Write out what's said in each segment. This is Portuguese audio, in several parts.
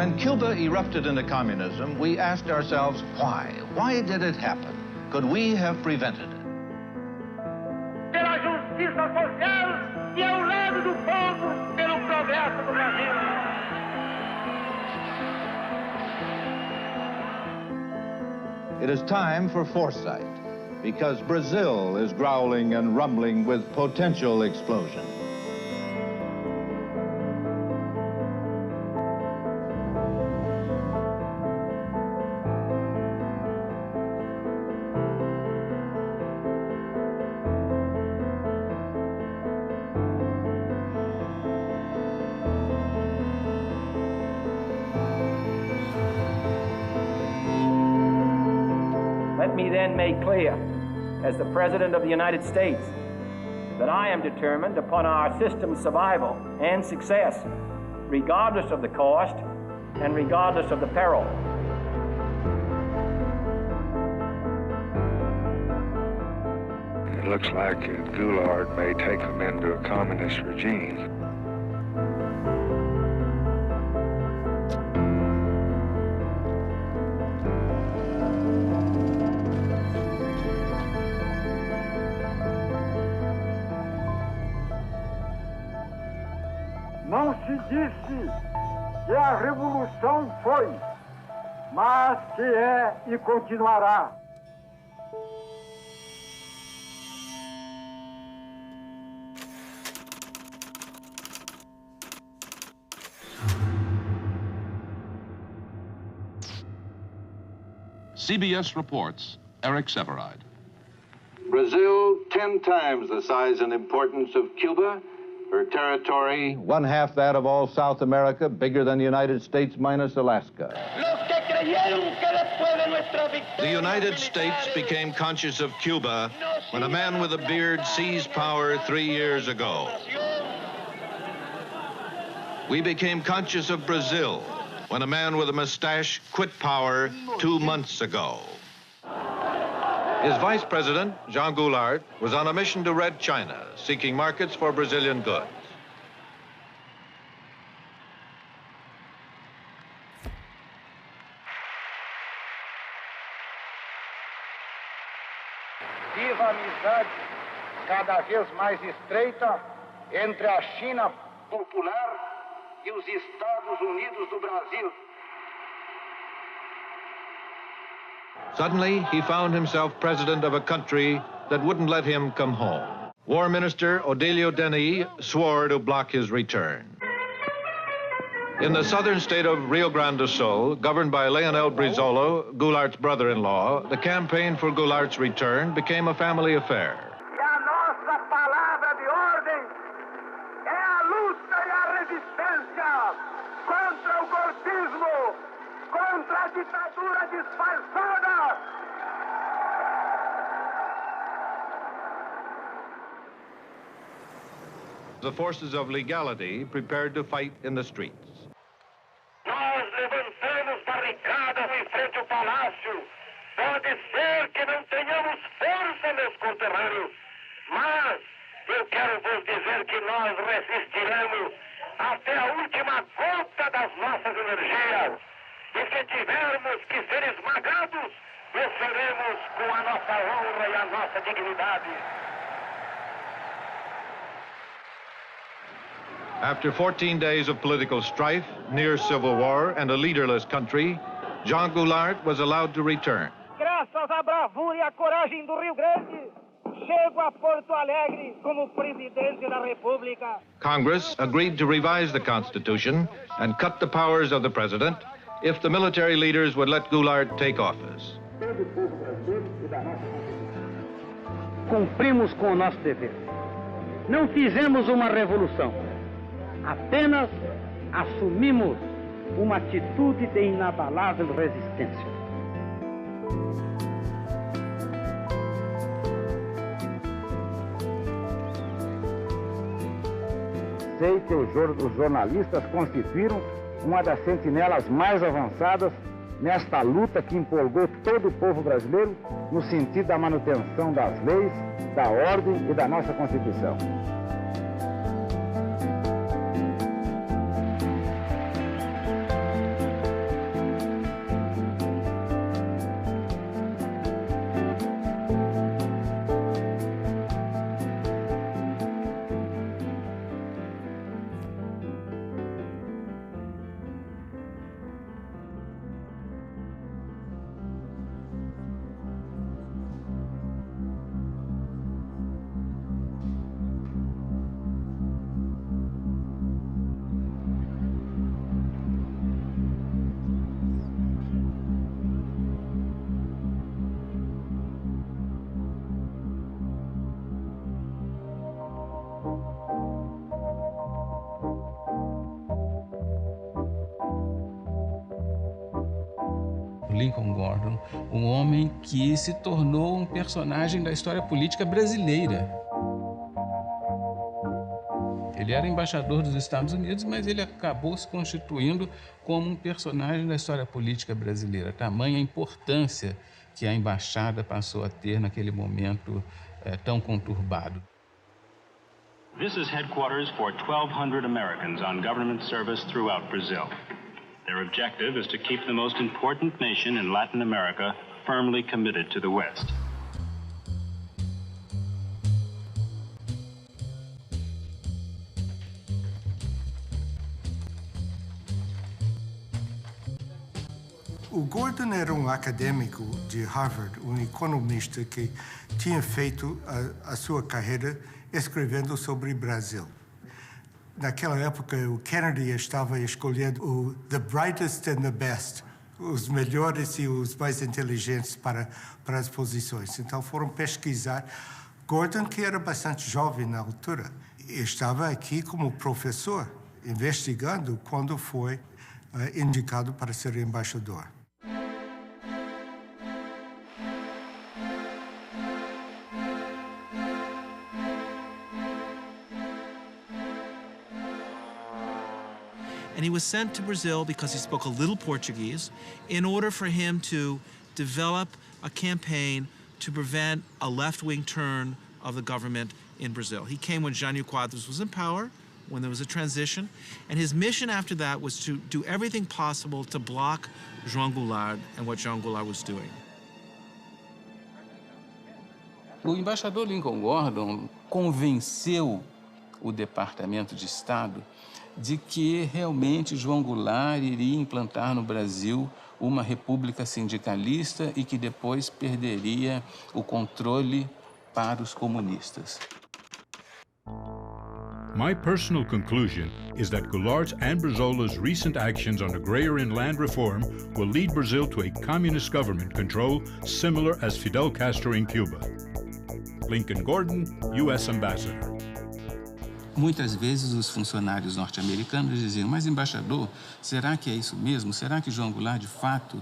When Cuba erupted into communism, we asked ourselves, why? Why did it happen? Could we have prevented it? Pela justiça social e ao lado do povo, pelo progresso do Brasil. It is time for foresight, because Brazil is growling and rumbling with potential explosion. Let me then make clear, as the President of the United States, that I am determined upon our system's survival and success, regardless of the cost and regardless of the peril. It looks like Goulart may take them into a communist regime. Não se disse que a revolução foi, mas que é e continuará. CBS reports, Eric Severide. Brazil, 10 times the size and importance of Cuba. Her territory, 1/2 that of all South America, bigger than the United States minus Alaska. The United States became conscious of Cuba when a man with a beard seized power 3 years ago. We became conscious of Brazil when a man with a mustache quit power 2 months ago. His vice president, Jean Goulart, was on a mission to Red China, seeking markets for Brazilian goods. Viva a amizade cada vez mais estreita entre a China popular e os Estados Unidos do Brasil. Suddenly, he found himself president of a country that wouldn't let him come home. War Minister Odilio Denis swore to block his return. In the southern state of Rio Grande do Sul, governed by Leonel Brizola, Goulart's brother-in-law, the campaign for Goulart's return became a family affair. E a nossa palavra de ordem é a luta e a resistência contra o golpismo, contra a ditadura disfarçada. The forces of legality prepared to fight in the streets. Nós levantamos barricadas em frente ao palácio. Pode ser que não tenhamos força, meus conterrâneos, mas eu quero vos dizer que nós resistiremos até a última gota das nossas energias. E se tivermos que ser esmagados, o faremos com a nossa honra e a nossa dignidade. After 14 days of political strife, near civil war, and a leaderless country, Jean Goulart was allowed to return. Graças à bravura e à coragem do Rio Grande, chego a Porto Alegre como presidente da República. Congress agreed to revise the Constitution and cut the powers of the president if the military leaders would let Goulart take office. Cumprimos com o nosso dever. Não fizemos uma revolução. Apenas assumimos uma atitude de inabalável resistência. Sei que os jornalistas constituíram uma das sentinelas mais avançadas nesta luta que empolgou todo o povo brasileiro no sentido da manutenção das leis, da ordem e da nossa Constituição. Lincoln Gordon, um homem que se tornou um personagem da história política brasileira. Ele era embaixador dos Estados Unidos, mas ele acabou se constituindo como um personagem da história política brasileira. Tamanha a importância que a embaixada passou a ter naquele momento tão conturbado. This is headquarters for 1,200 Americans on government service throughout Brazil. Their objective is to keep the most important nation in Latin America firmly committed to the West. O Gordon era um acadêmico de Harvard, um economista que tinha feito a sua carreira escrevendo sobre o Brasil. Naquela época, o Kennedy estava escolhendo o the brightest and the best, os melhores e os mais inteligentes para as posições. Então foram pesquisar. Gordon, que era bastante jovem na altura, estava aqui como professor, investigando quando foi indicado para ser embaixador. And he was sent to Brazil because he spoke a little Portuguese in order for him to develop a campaign to prevent a left-wing turn of the government in Brazil. He came when Jânio Quadros was in power, when there was a transition, and his mission after that was to do everything possible to block João Goulart and what João Goulart was doing. O embaixador Lincoln Gordon convenceu o Departamento de Estado de que realmente João Goulart iria implantar no Brasil uma república sindicalista e que depois perderia o controle para os comunistas. My personal conclusion is that Goulart's and Brazola's recent actions on agrarian land reform will lead Brazil to a communist government control similar as Fidel Castro in Cuba. Lincoln Gordon, U.S. Ambassador. Muitas vezes os funcionários norte-americanos diziam, mas embaixador, será que é isso mesmo? Será que João Goulart, de fato,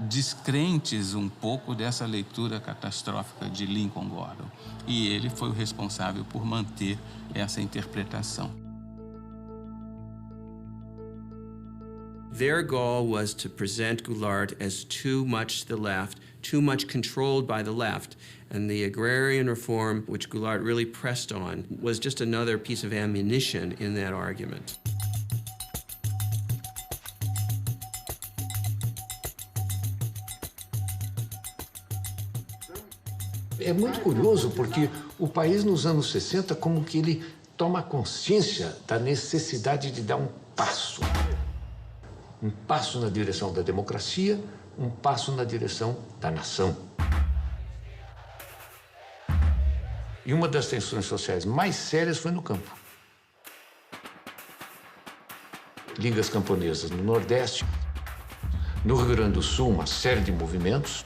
descrentes um pouco dessa leitura catastrófica de Lincoln Gordon? E ele foi o responsável por manter essa interpretação. Their goal was to present Goulart as too much to the left, too much controlled by the left. And the agrarian reform, which Goulart really pressed on, was just another piece of ammunition in that argument. É muito curioso porque o país nos anos 60 como que ele toma consciência da necessidade de dar um passo na direção da democracia, um passo na direção da nação. E uma das tensões sociais mais sérias foi no campo. Ligas camponesas no Nordeste, no Rio Grande do Sul, uma série de movimentos.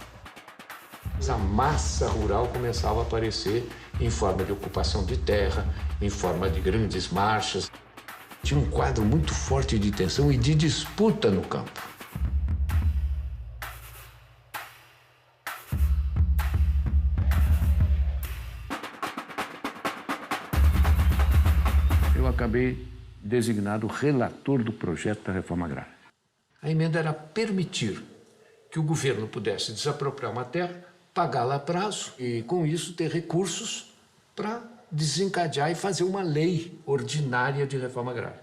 A massa rural começava a aparecer em forma de ocupação de terra, em forma de grandes marchas. Tinha um quadro muito forte de tensão e de disputa no campo. Eu acabei designado relator do projeto da reforma agrária. A emenda era permitir que o governo pudesse desapropriar uma terra, pagá-la a prazo e, com isso, ter recursos para desencadear e fazer uma lei ordinária de reforma agrária.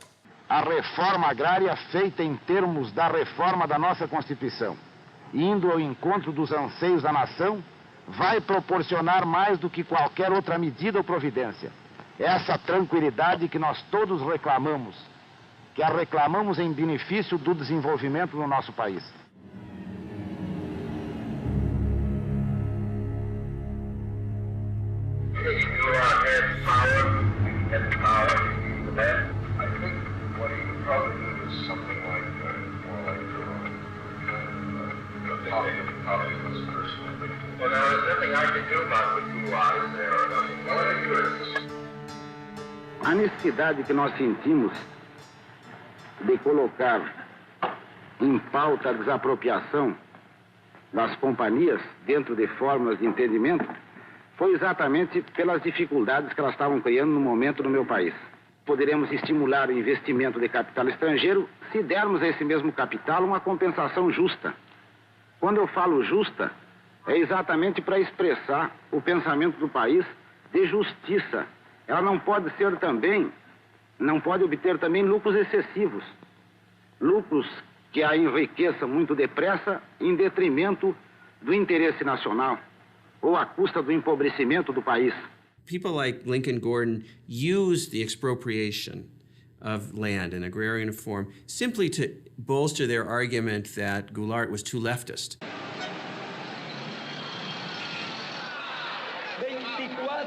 A reforma agrária feita em termos da reforma da nossa Constituição, indo ao encontro dos anseios da nação, vai proporcionar mais do que qualquer outra medida ou providência. Essa tranquilidade que nós todos reclamamos, que a reclamamos em benefício do desenvolvimento do nosso país. A necessidade que nós sentimos de colocar em pauta a desapropriação das companhias dentro de fórmulas de entendimento foi exatamente pelas dificuldades que elas estavam criando no momento no meu país. Poderemos estimular o investimento de capital estrangeiro se dermos a esse mesmo capital uma compensação justa. Quando eu falo justa, é exatamente para expressar o pensamento do país de justiça. Ela não pode obter também lucros excessivos. Lucros que a enriqueçam muito depressa em detrimento do interesse nacional ou à custa do empobrecimento do país. People like Lincoln Gordon used the expropriation of land in agrarian reform simply to bolster their argument that Goulart was too leftist. 24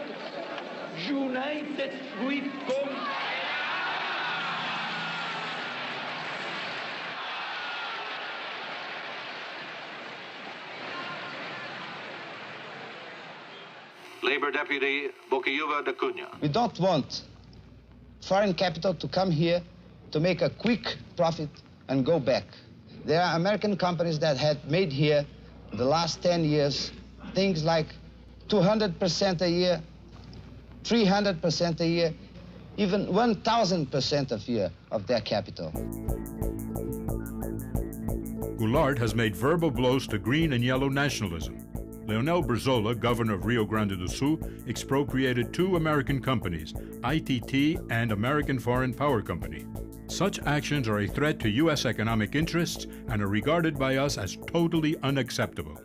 United we come. Labor Deputy Bocayuva da Cunha. We don't want foreign capital to come here to make a quick profit and go back. There are American companies that had made here the last 10 years things like 200% a year, 300% a year, even 1,000% a year of their capital. Goulart has made verbal blows to green and yellow nationalism. Leonel Brizola, governor of Rio Grande do Sul, expropriated 2 American companies, ITT and American Foreign Power Company. Such actions are a threat to U.S. economic interests and are regarded by us as totally unacceptable.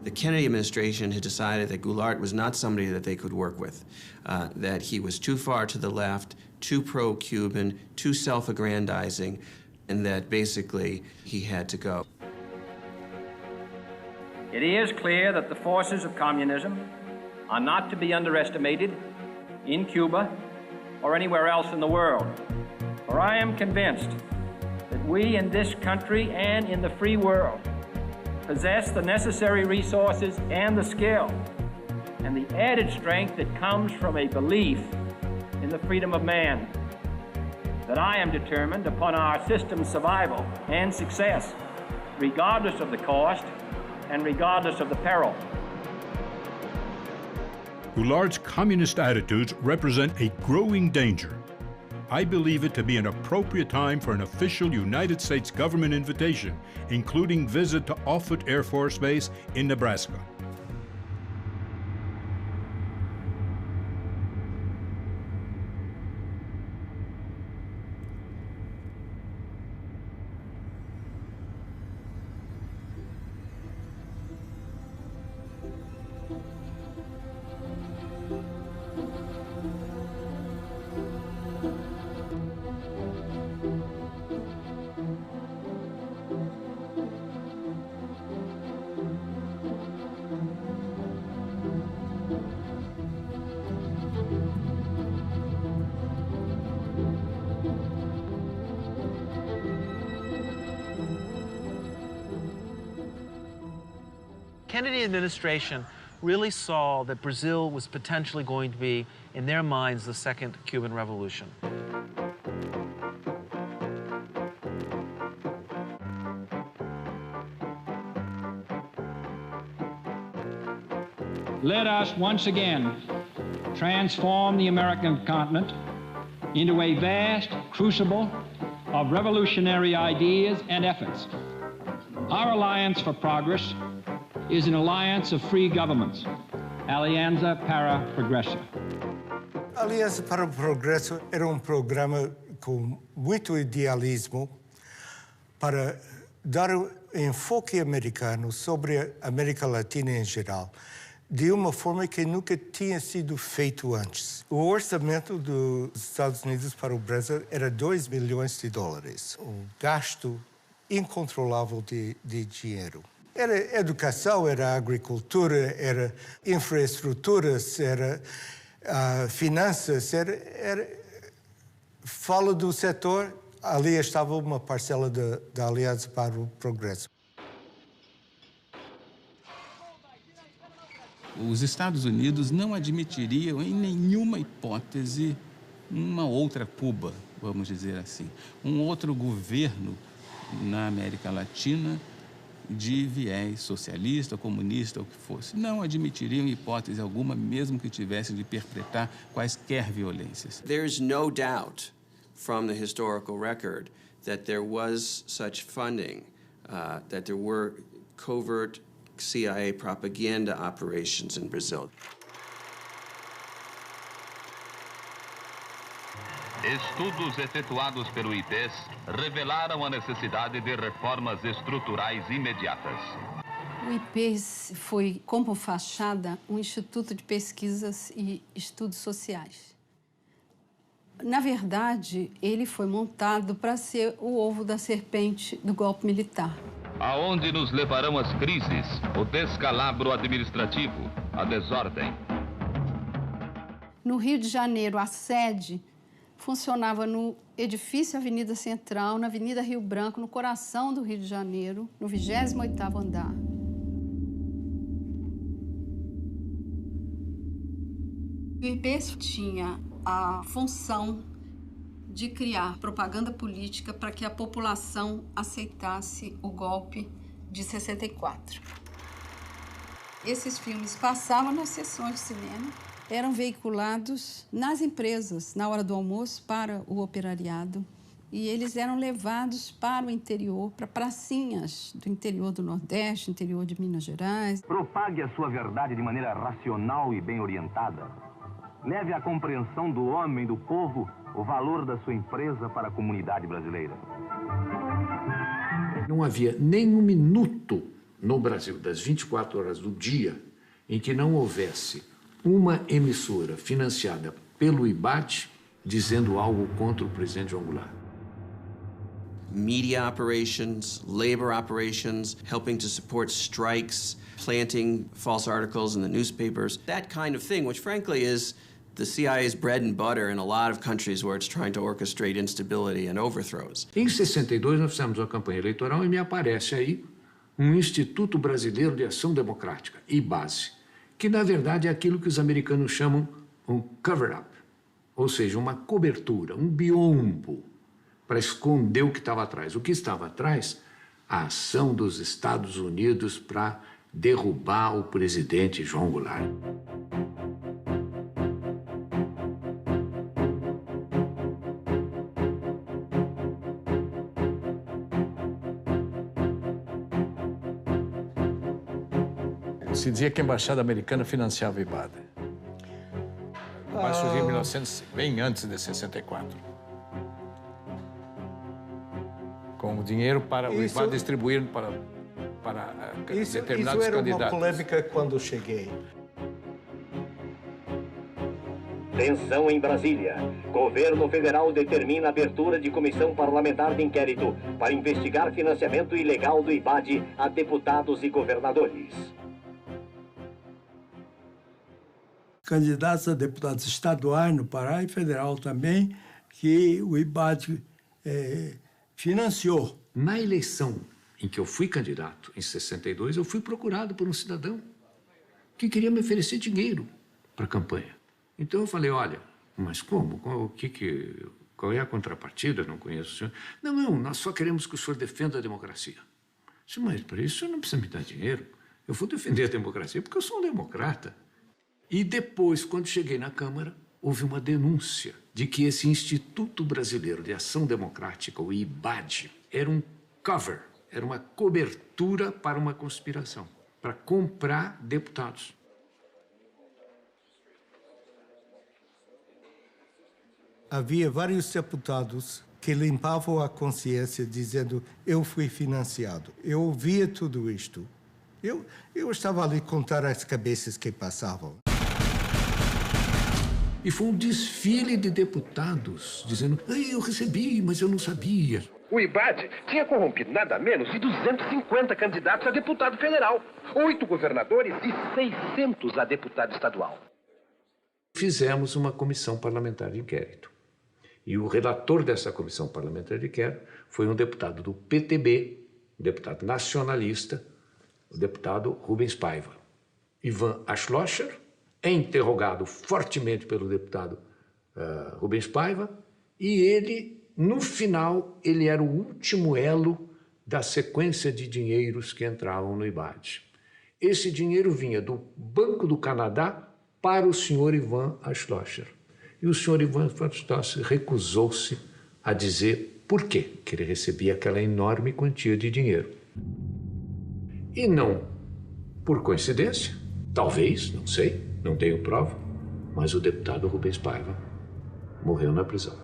The Kennedy administration had decided that Goulart was not somebody that they could work with, that he was too far to the left, too pro-Cuban, too self-aggrandizing, and that basically he had to go. It is clear that the forces of communism are not to be underestimated in Cuba or anywhere else in the world. For I am convinced that we in this country and in the free world possess the necessary resources and the skill and the added strength that comes from a belief in the freedom of man, that I am determined upon our system's survival and success, regardless of the cost and regardless of the peril. Goulart's communist attitudes represent a growing danger. I believe it to be an appropriate time for an official United States government invitation, including visit to Offutt Air Force Base in Nebraska. Kennedy administration really saw that Brazil was potentially going to be, in their minds, the second Cuban Revolution. Let us once again transform the American continent into a vast crucible of revolutionary ideas and efforts. Our Alliance for Progress is an alliance of free governments, Alianza para Progresso. Aliança para o Progresso era programa com muito idealismo para dar enfoque americano sobre a América Latina em geral, de uma forma que nunca tinha sido feito antes. O orçamento dos Estados Unidos para o Brasil era $2 milhões. Um gasto incontrolável de dinheiro. Era educação, era agricultura, era infraestruturas, era finanças, fala do setor, ali estava uma parcela da Aliança para o Progresso. Os Estados Unidos não admitiriam em nenhuma hipótese uma outra Cuba, vamos dizer assim, um outro governo na América Latina de viés socialista, comunista, ou o que fosse. Não admitiriam hipótese alguma, mesmo que tivessem de perpetrar quaisquer violências. There's no doubt from the historical record that there was such funding, that there were covert CIA propaganda operations in Brazil. Estudos efetuados pelo IPES revelaram a necessidade de reformas estruturais imediatas. O IPES foi, como fachada, um instituto de pesquisas e estudos sociais. Na verdade, ele foi montado para ser o ovo da serpente do golpe militar. Aonde nos levarão as crises, o descalabro administrativo, a desordem. No Rio de Janeiro, a sede funcionava no edifício Avenida Central, na Avenida Rio Branco, no coração do Rio de Janeiro, no 28º andar. O IPES tinha a função de criar propaganda política para que a população aceitasse o golpe de 64. Esses filmes passavam nas sessões de cinema, eram veiculados nas empresas, na hora do almoço, para o operariado. E eles eram levados para o interior, para pracinhas do interior do Nordeste, interior de Minas Gerais. Propague a sua verdade de maneira racional e bem orientada. Leve à compreensão do homem, do povo, o valor da sua empresa para a comunidade brasileira. Não havia nem um minuto no Brasil, das 24 horas do dia, em que não houvesse uma emissora financiada pelo IBAD dizendo algo contra o presidente João Goulart. Media operations, labor operations, helping to support strikes, planting false articles in the newspapers, that kind of thing, which frankly is the CIA's bread and butter in a lot of countries where it's trying to orchestrate instability and overthrows. Em 62 nós fizemos uma campanha eleitoral e me aparece aí um Instituto Brasileiro de Ação Democrática, IBASE, que na verdade é aquilo que os americanos chamam um cover-up, ou seja, uma cobertura, um biombo, para esconder o que estava atrás. O que estava atrás? A ação dos Estados Unidos para derrubar o presidente João Goulart. Se dizia que a embaixada americana financiava o IBAD. Mas surgiu em 1900, bem antes de 64. Com o dinheiro para o IBAD distribuir para determinados candidatos. Isso era uma polêmica quando cheguei. Tensão em Brasília. Governo federal determina a abertura de comissão parlamentar de inquérito para investigar financiamento ilegal do IBAD a deputados e governadores. Candidatos a deputados estaduais no Pará e federal também, que o IBAD financiou. Na eleição em que eu fui candidato, em 62, eu fui procurado por um cidadão que queria me oferecer dinheiro para a campanha. Então eu falei, olha, mas como? Qual é a contrapartida? Eu não conheço o senhor. Não, nós só queremos que o senhor defenda a democracia. Eu disse, mas para isso o senhor não precisa me dar dinheiro. Eu vou defender a democracia porque eu sou um democrata. E depois, quando cheguei na Câmara, houve uma denúncia de que esse Instituto Brasileiro de Ação Democrática, o IBAD, era um cover, era uma cobertura para uma conspiração, para comprar deputados. Havia vários deputados que limpavam a consciência dizendo eu fui financiado. Eu ouvia tudo isto. Eu estava ali a contar as cabeças que passavam. E foi um desfile de deputados dizendo, eu recebi, mas eu não sabia. O IBAD tinha corrompido nada menos de 250 candidatos a deputado federal, 8 governadores e 600 a deputado estadual. Fizemos uma comissão parlamentar de inquérito. E o relator dessa comissão parlamentar de inquérito foi um deputado do PTB, um deputado nacionalista, o deputado Rubens Paiva. Ivan Ashlocher é interrogado fortemente pelo deputado Rubens Paiva, e ele, no final, ele era o último elo da sequência de dinheiros que entravam no IBAD. Esse dinheiro vinha do Banco do Canadá para o senhor Ivan Schloesser. E o senhor Ivan Schloesser recusou-se a dizer por quê que ele recebia aquela enorme quantia de dinheiro. E não por coincidência, talvez, não sei, não tenho prova, mas o deputado Rubens Paiva morreu na prisão.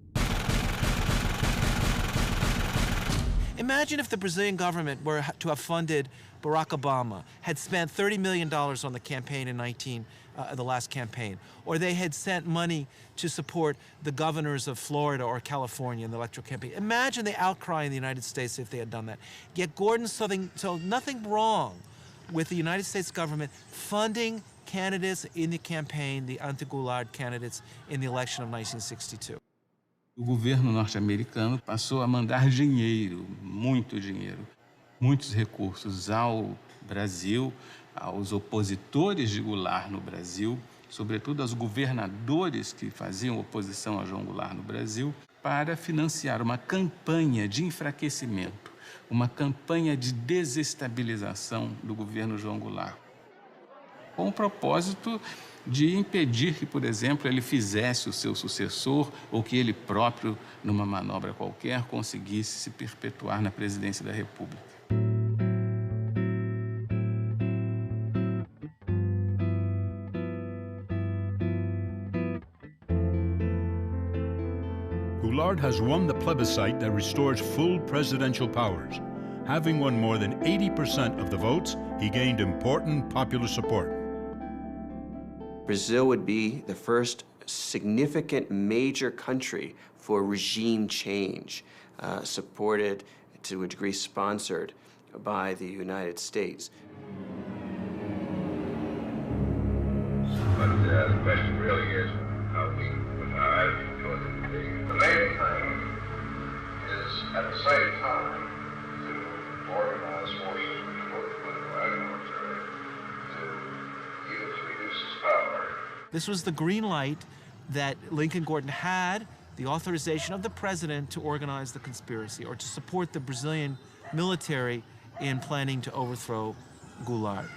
Imagine if the Brazilian government were to have funded Barack Obama, had spent $30 million on the campaign in the last campaign, or they had sent money to support the governors of Florida or California in the electoral campaign. Imagine the outcry in the United States if they had done that. Yet Gordon saw nothing wrong with the United States government funding candidates in the campaign, the anti-Goulart candidates in the election of 1962. O governo norte-americano passou a mandar dinheiro, muitos recursos ao Brasil, aos opositores de Goulart no Brasil, sobretudo aos governadores que faziam oposição a João Goulart no Brasil, para financiar uma campanha de enfraquecimento, uma campanha de desestabilização do governo João Goulart, com o propósito de impedir que, por exemplo, ele fizesse o seu sucessor ou que ele próprio, numa manobra qualquer, conseguisse se perpetuar na presidência da República. Goulart has won the plebiscite that restores full presidential powers. Having won more than 80% of the votes, he gained important popular support. Brazil would be the first significant major country for regime change, supported, to a degree sponsored by the United States. But the question really is how we put our attitude towards it. The main thing is, at the same time, to organize forces which work political and military to use reduce its power. This was the green light that Lincoln Gordon had, the authorization of the president to organize the conspiracy or to support the Brazilian military in planning to overthrow Goulart.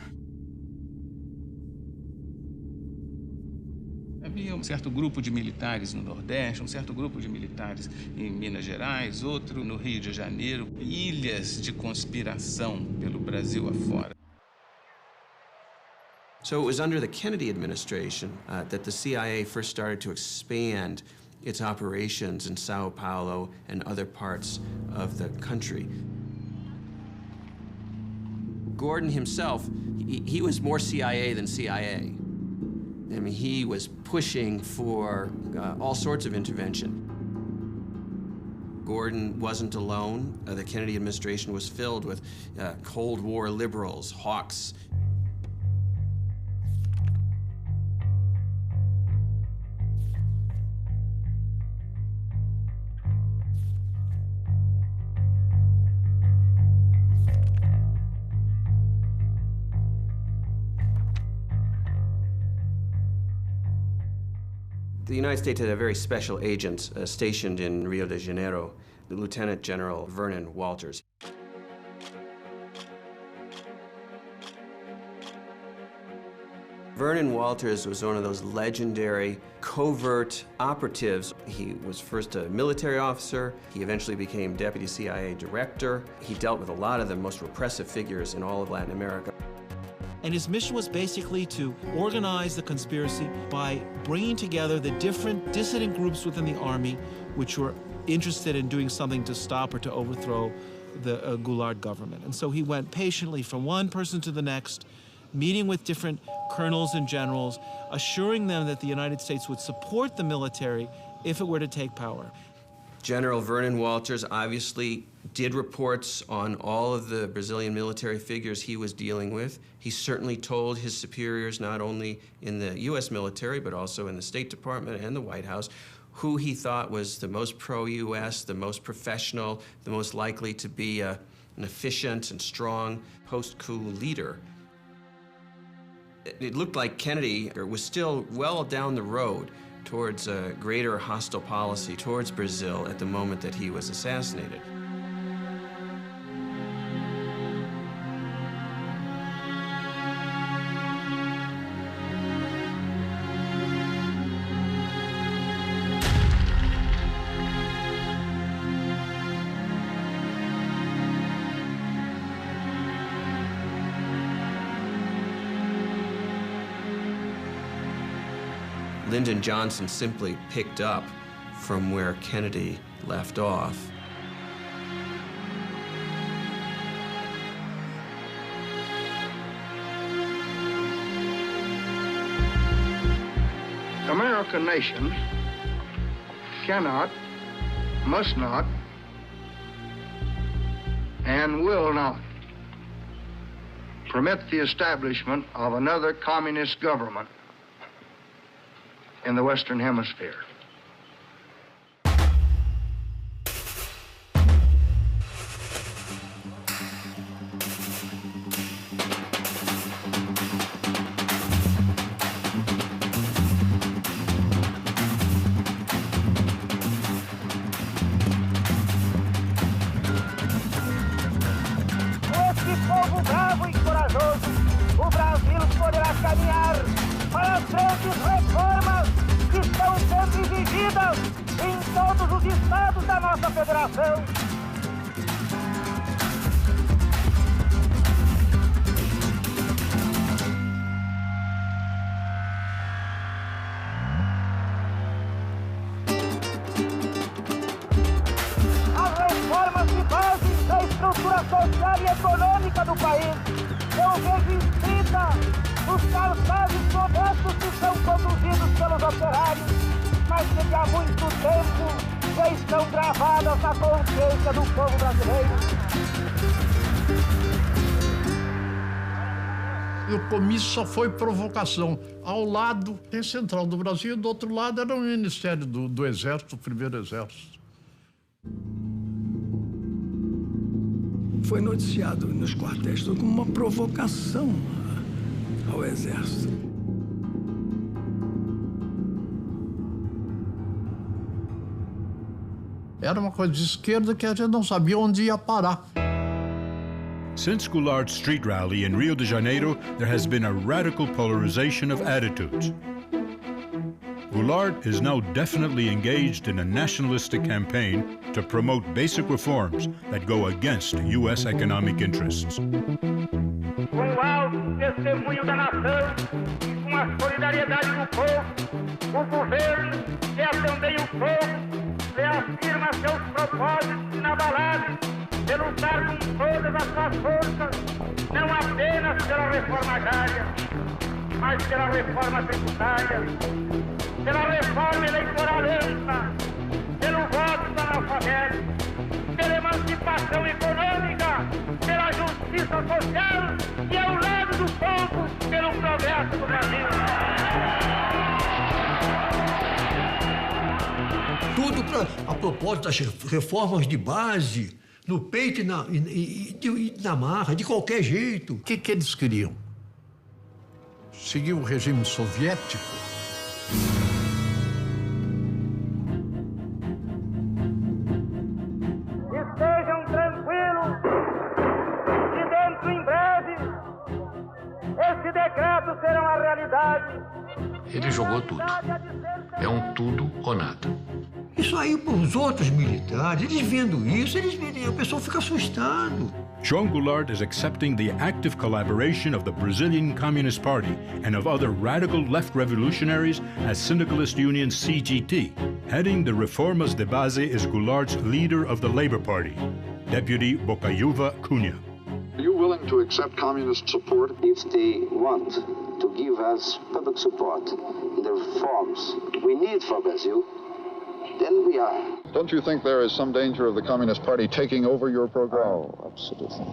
Havia um certo grupo de militares no Nordeste, um certo grupo de militares em Minas Gerais, outro no Rio de Janeiro, ilhas de conspiração pelo Brasil afora. So it was under the Kennedy administration that the CIA first started to expand its operations in Sao Paulo and other parts of the country. Gordon himself, he was more CIA than CIA. I mean, he was pushing for all sorts of intervention. Gordon wasn't alone. The Kennedy administration was filled with Cold War liberals, hawks. The United States had a very special agent stationed in Rio de Janeiro, the Lieutenant General Vernon Walters. Vernon Walters was one of those legendary covert operatives. He was first a military officer. He eventually became deputy CIA director. He dealt with a lot of the most repressive figures in all of Latin America. And his mission was basically to organize the conspiracy by bringing together the different dissident groups within the army which were interested in doing something to stop or to overthrow the Goulart government. And so he went patiently from one person to the next, meeting with different colonels and generals, assuring them that the United States would support the military if it were to take power. General Vernon Walters obviously did reports on all of the Brazilian military figures he was dealing with. He certainly told his superiors, not only in the U.S. military, but also in the State Department and the White House, who he thought was the most pro-U.S., the most professional, the most likely to be an efficient and strong post-coup leader. It looked like Kennedy was still well down the road towards a greater hostile policy towards Brazil at the moment that he was assassinated. Lyndon Johnson simply picked up from where Kennedy left off. The American nation cannot, must not, and will not permit the establishment of another communist government in the Western Hemisphere. Esse povo bravo e corajoso, o Brasil poderá caminhar para as grandes reformas que estão sendo exigidas em todos os estados da nossa federação. As reformas de base da estrutura social e econômica do país eu vejo inscrita nos cartazes modestos que são conduzidos pelos operários, mas que há muito tempo já estão gravadas na consciência do povo brasileiro. E o comício só foi provocação. Ao lado tem Central do Brasil, do outro lado era o Ministério do Exército, o Primeiro Exército. Foi noticiado nos quartéis como uma provocação ao Exército. Era uma coisa de esquerda que a gente não sabia onde ia parar. Since Goulard's street rally in Rio de Janeiro, there has been a radical polarization of attitudes. Goulard is now definitely engaged in a nationalistic campaign to promote basic reforms that go against U.S. economic interests. Com o alto testemunho da nação e com a solidariedade do povo, o governo, que é também o povo, reafirma seus propósitos inabaláveis de lutar com todas as suas forças, não apenas pela reforma agrária, mas pela reforma tributária, pela reforma eleitoral ampla, pelo voto do analfabeto, pela emancipação econômica, pela justiça social e, ao lado do povo, pelo progresso do Brasil. Tudo a propósito das reformas de base, no peito e na marra, de qualquer jeito. O que eles queriam? Seguir o regime soviético? Estejam tranquilos que dentro em breve esse decreto será uma realidade. Ele jogou tudo. É um tudo ou nada. Isso aí para os outros militares, eles vendo isso, o pessoal fica assustado. João Goulart is accepting the active collaboration of the Brazilian Communist Party and of other radical left revolutionaries as Syndicalist Union CGT. Heading the Reformas de Base is Goulart's leader of the Labour Party, Deputy Bocaiúva Cunha. Are you willing to accept communist support? If they want to give us public support in the reforms we need for Brazil, then we are. Don't you think there is some danger of the Communist Party taking over your program? Oh, absolutely.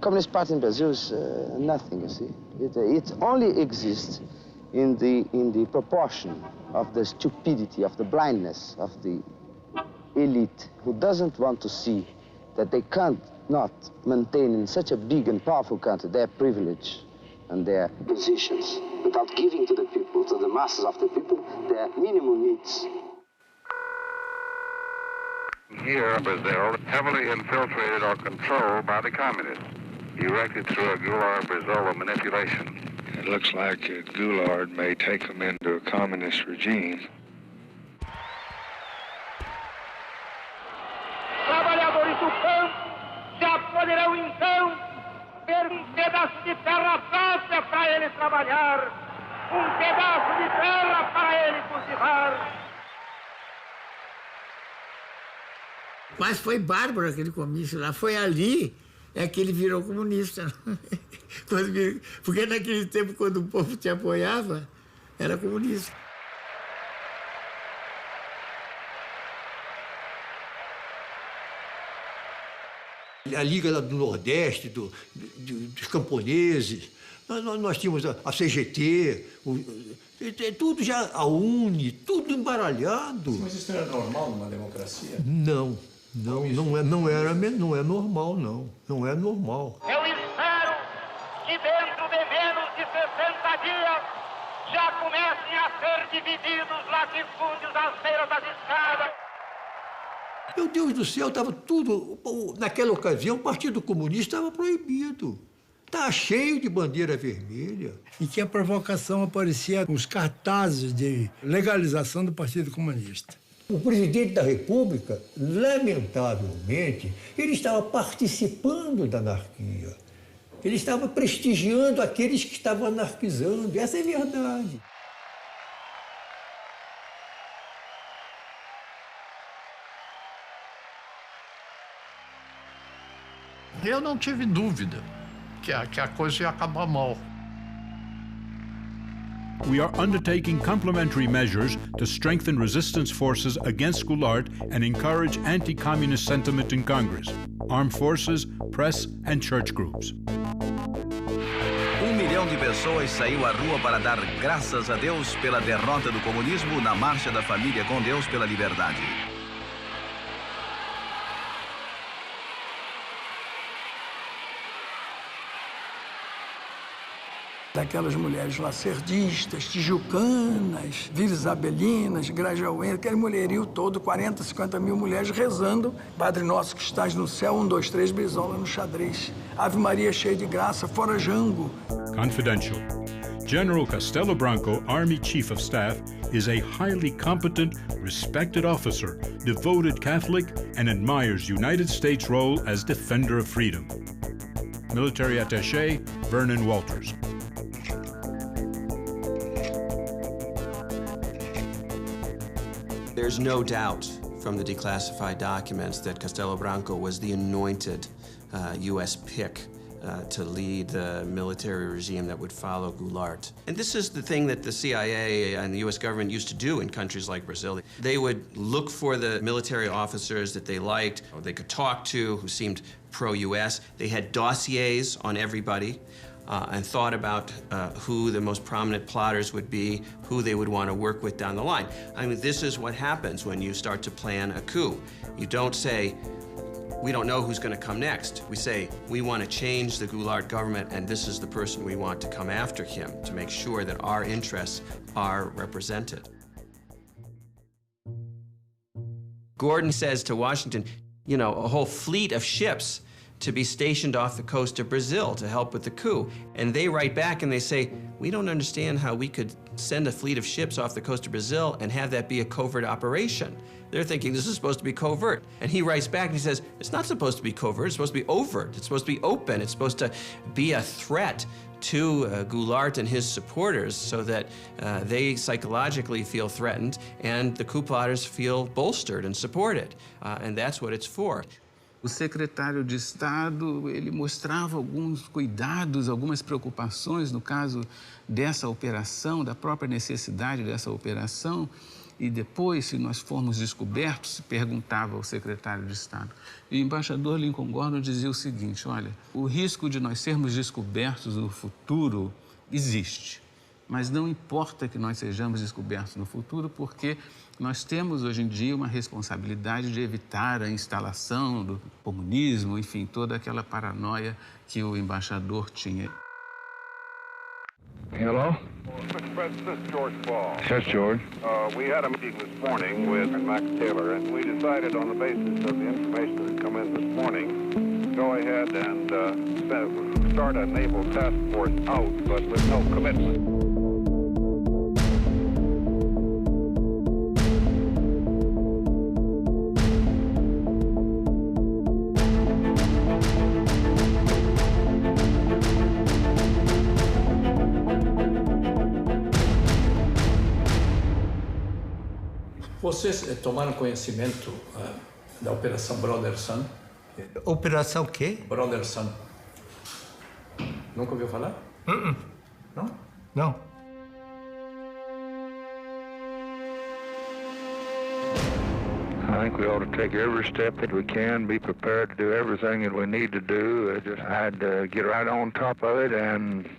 Communist Party in Brazil is nothing, you see. It only exists in the proportion of the stupidity, of the blindness of the elite who doesn't want to see that they can't not maintain in such a big and powerful country their privilege and their positions without giving to the people, to the masses of the people, their minimum needs. Here, Brazil, heavily infiltrated or controlled by the communists, erected through a Goulart-Brizola manipulation. It looks like Goulart may take them into a communist regime. Trabalhadores do campo já poderão então ter um pedaço de terra própria para eles trabalhar. pedaço de terra para ele cultivar. Mas foi bárbaro aquele comício lá. Foi ali que ele virou comunista. Porque naquele tempo, quando o povo te apoiava, era comunista. A Liga do Nordeste, dos camponeses, nós tínhamos a CGT, tudo já, a UNE, tudo embaralhado. Mas isso era normal numa democracia? Não é normal, não. Não é normal. Eu espero que dentro de menos de 60 dias já comecem a ser divididos latifúndios às beiras das estradas. Meu Deus do céu, estava tudo... Naquela ocasião, o Partido Comunista estava proibido. Estava cheio de bandeira vermelha. E que a provocação aparecia com os cartazes de legalização do Partido Comunista. O presidente da República, lamentavelmente, ele estava participando da anarquia. Ele estava prestigiando aqueles que estavam anarquizando. Essa é verdade. Eu não tive dúvida que a coisa ia acabar mal. We are undertaking complementary measures to strengthen resistance forces against Goulart and encourage anti-communist sentiment in Congress, armed forces, press, and church groups. 1 milhão de pessoas saiu à rua para dar graças a Deus pela derrota do comunismo na Marcha da Família com Deus pela Liberdade. Daquelas mulheres lacerdistas, tijucanas, Vila Isabelinas, Grajaúense, aquele mulherio todo, 40, 50 mil mulheres rezando. Padre Nosso que estás no céu, 1, 2, 3, brisola no xadrez. Ave Maria cheia de graça, fora Jango. Confidential. General Castelo Branco, Army Chief of Staff, is a highly competent, respected officer, devoted Catholic, and admires United States' role as defender of freedom. Military Attaché, Vernon Walters. There's no doubt from the declassified documents that Castelo Branco was the anointed U.S. pick to lead the military regime that would follow Goulart. And this is the thing that the CIA and the U.S. government used to do in countries like Brazil. They would look for the military officers that they liked, or they could talk to, who seemed pro-U.S. They had dossiers on everybody. And thought about who the most prominent plotters would be, who they would want to work with down the line. I mean, this is what happens when you start to plan a coup. You don't say, we don't know who's going to come next. We say, we want to change the Goulart government, and this is the person we want to come after him to make sure that our interests are represented. Gordon says to Washington, you know, a whole fleet of ships to be stationed off the coast of Brazil to help with the coup. And they write back and they say, we don't understand how we could send a fleet of ships off the coast of Brazil and have that be a covert operation. They're thinking this is supposed to be covert. And he writes back and he says, it's not supposed to be covert, it's supposed to be overt, it's supposed to be open, it's supposed to be a threat to Goulart and his supporters so that they psychologically feel threatened and the coup plotters feel bolstered and supported. And that's what it's for. O secretário de Estado, ele mostrava alguns cuidados, algumas preocupações no caso dessa operação, da própria necessidade dessa operação. E depois, se nós formos descobertos, se perguntava ao secretário de Estado. E o embaixador Lincoln Gordon dizia o seguinte, olha, o risco de nós sermos descobertos no futuro existe. Mas não importa que nós sejamos descobertos no futuro, porque nós temos hoje em dia uma responsabilidade de evitar a instalação do comunismo, enfim, toda aquela paranoia que o embaixador tinha. Hello? Mr. President, this is George Ball. Yes, George. We had a meeting this morning with Max Taylor, and we decided on the basis of the information that had come in this morning, to go ahead and start a naval task force out, but with no commitment. Vocês tomaram conhecimento da Operação Brother Sun? Operação quê? Brother Sun. Nunca ouviu falar? Não? Não. I think we ought to take every step that we can, be prepared to do everything that we need to do. I'd get right on top of it and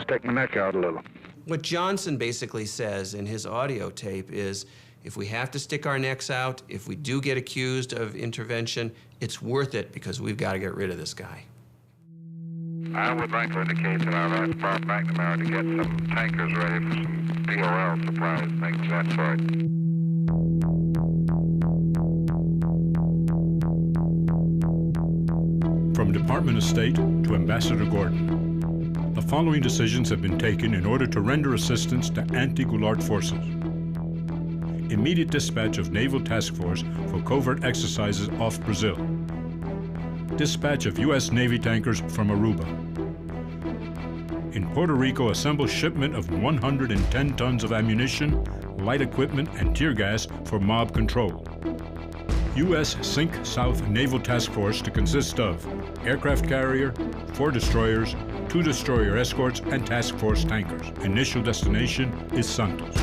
stick my neck out a little. What Johnson basically says in his audio tape is, if we have to stick our necks out, if we do get accused of intervention, it's worth it because we've got to get rid of this guy. I would like to indicate that I'd like to far back tomorrow to get some tankers ready for some DOL supplies, things of that sort. From Department of State to Ambassador Gordon, the following decisions have been taken in order to render assistance to anti-Goulart forces. Immediate dispatch of naval task force for covert exercises off Brazil. Dispatch of U.S. Navy tankers from Aruba. In Puerto Rico, assemble shipment of 110 tons of ammunition, light equipment, and tear gas for mob control. U.S. Sink South Naval Task Force to consist of aircraft carrier, 4 destroyers, 2 destroyer escorts, and task force tankers. Initial destination is Santos.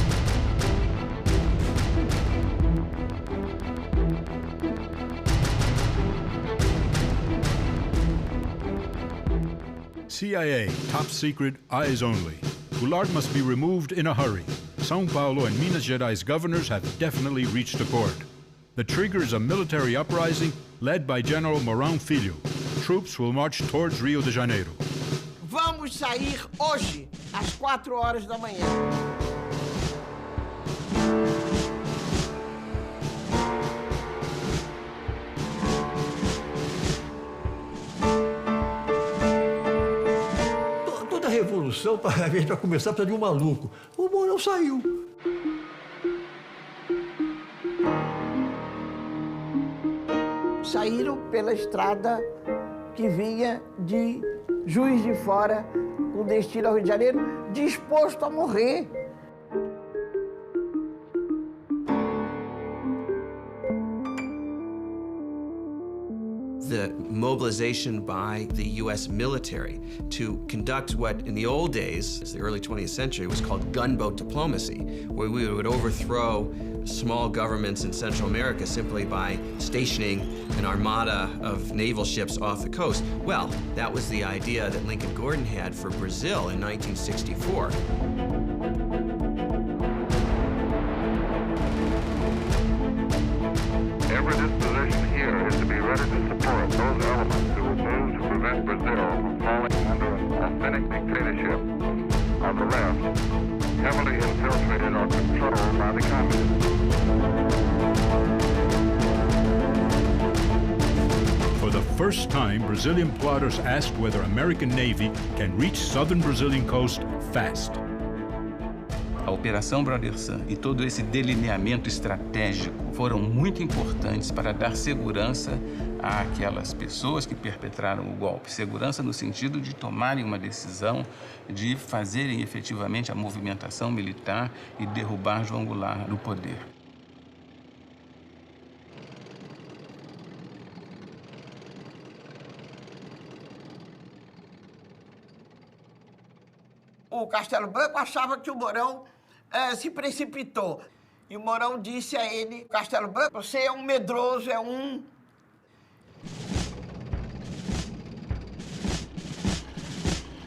CIA, top secret, eyes only. Goulart must be removed in a hurry. São Paulo and Minas Gerais governors have definitely reached accord. The trigger is a military uprising led by General Mourão Filho. Troops will march towards Rio de Janeiro. Vamos sair hoje, às 4 horas da manhã. Toda revolução, a gente vai começar, precisa de um maluco. O Mourão saiu. Saíram pela estrada que vinha de Juiz de Fora, com destino ao Rio de Janeiro, disposto a morrer. The mobilization by the U.S. military to conduct what in the old days, the early 20th century, was called gunboat diplomacy, where we would overthrow small governments in Central America simply by stationing an armada of naval ships off the coast. Well, that was the idea that Lincoln Gordon had for Brazil in 1964. Every disposition here is to be ready to support those elements who oppose to prevent Brazil from falling under an authentic dictatorship of the left, heavily infiltrated or controlled by the communists. For the first time, Brazilian plotters asked whether American Navy can reach southern Brazilian coast fast. A Operação Brother Sun e todo esse delineamento estratégico foram muito importantes para dar segurança àquelas pessoas que perpetraram o golpe. Segurança no sentido de tomarem uma decisão, de fazerem efetivamente a movimentação militar e derrubar João Goulart do poder. O Castelo Branco achava que o Mourão se precipitou. E o Mourão disse a ele, Castelo Branco, você é um medroso, é um...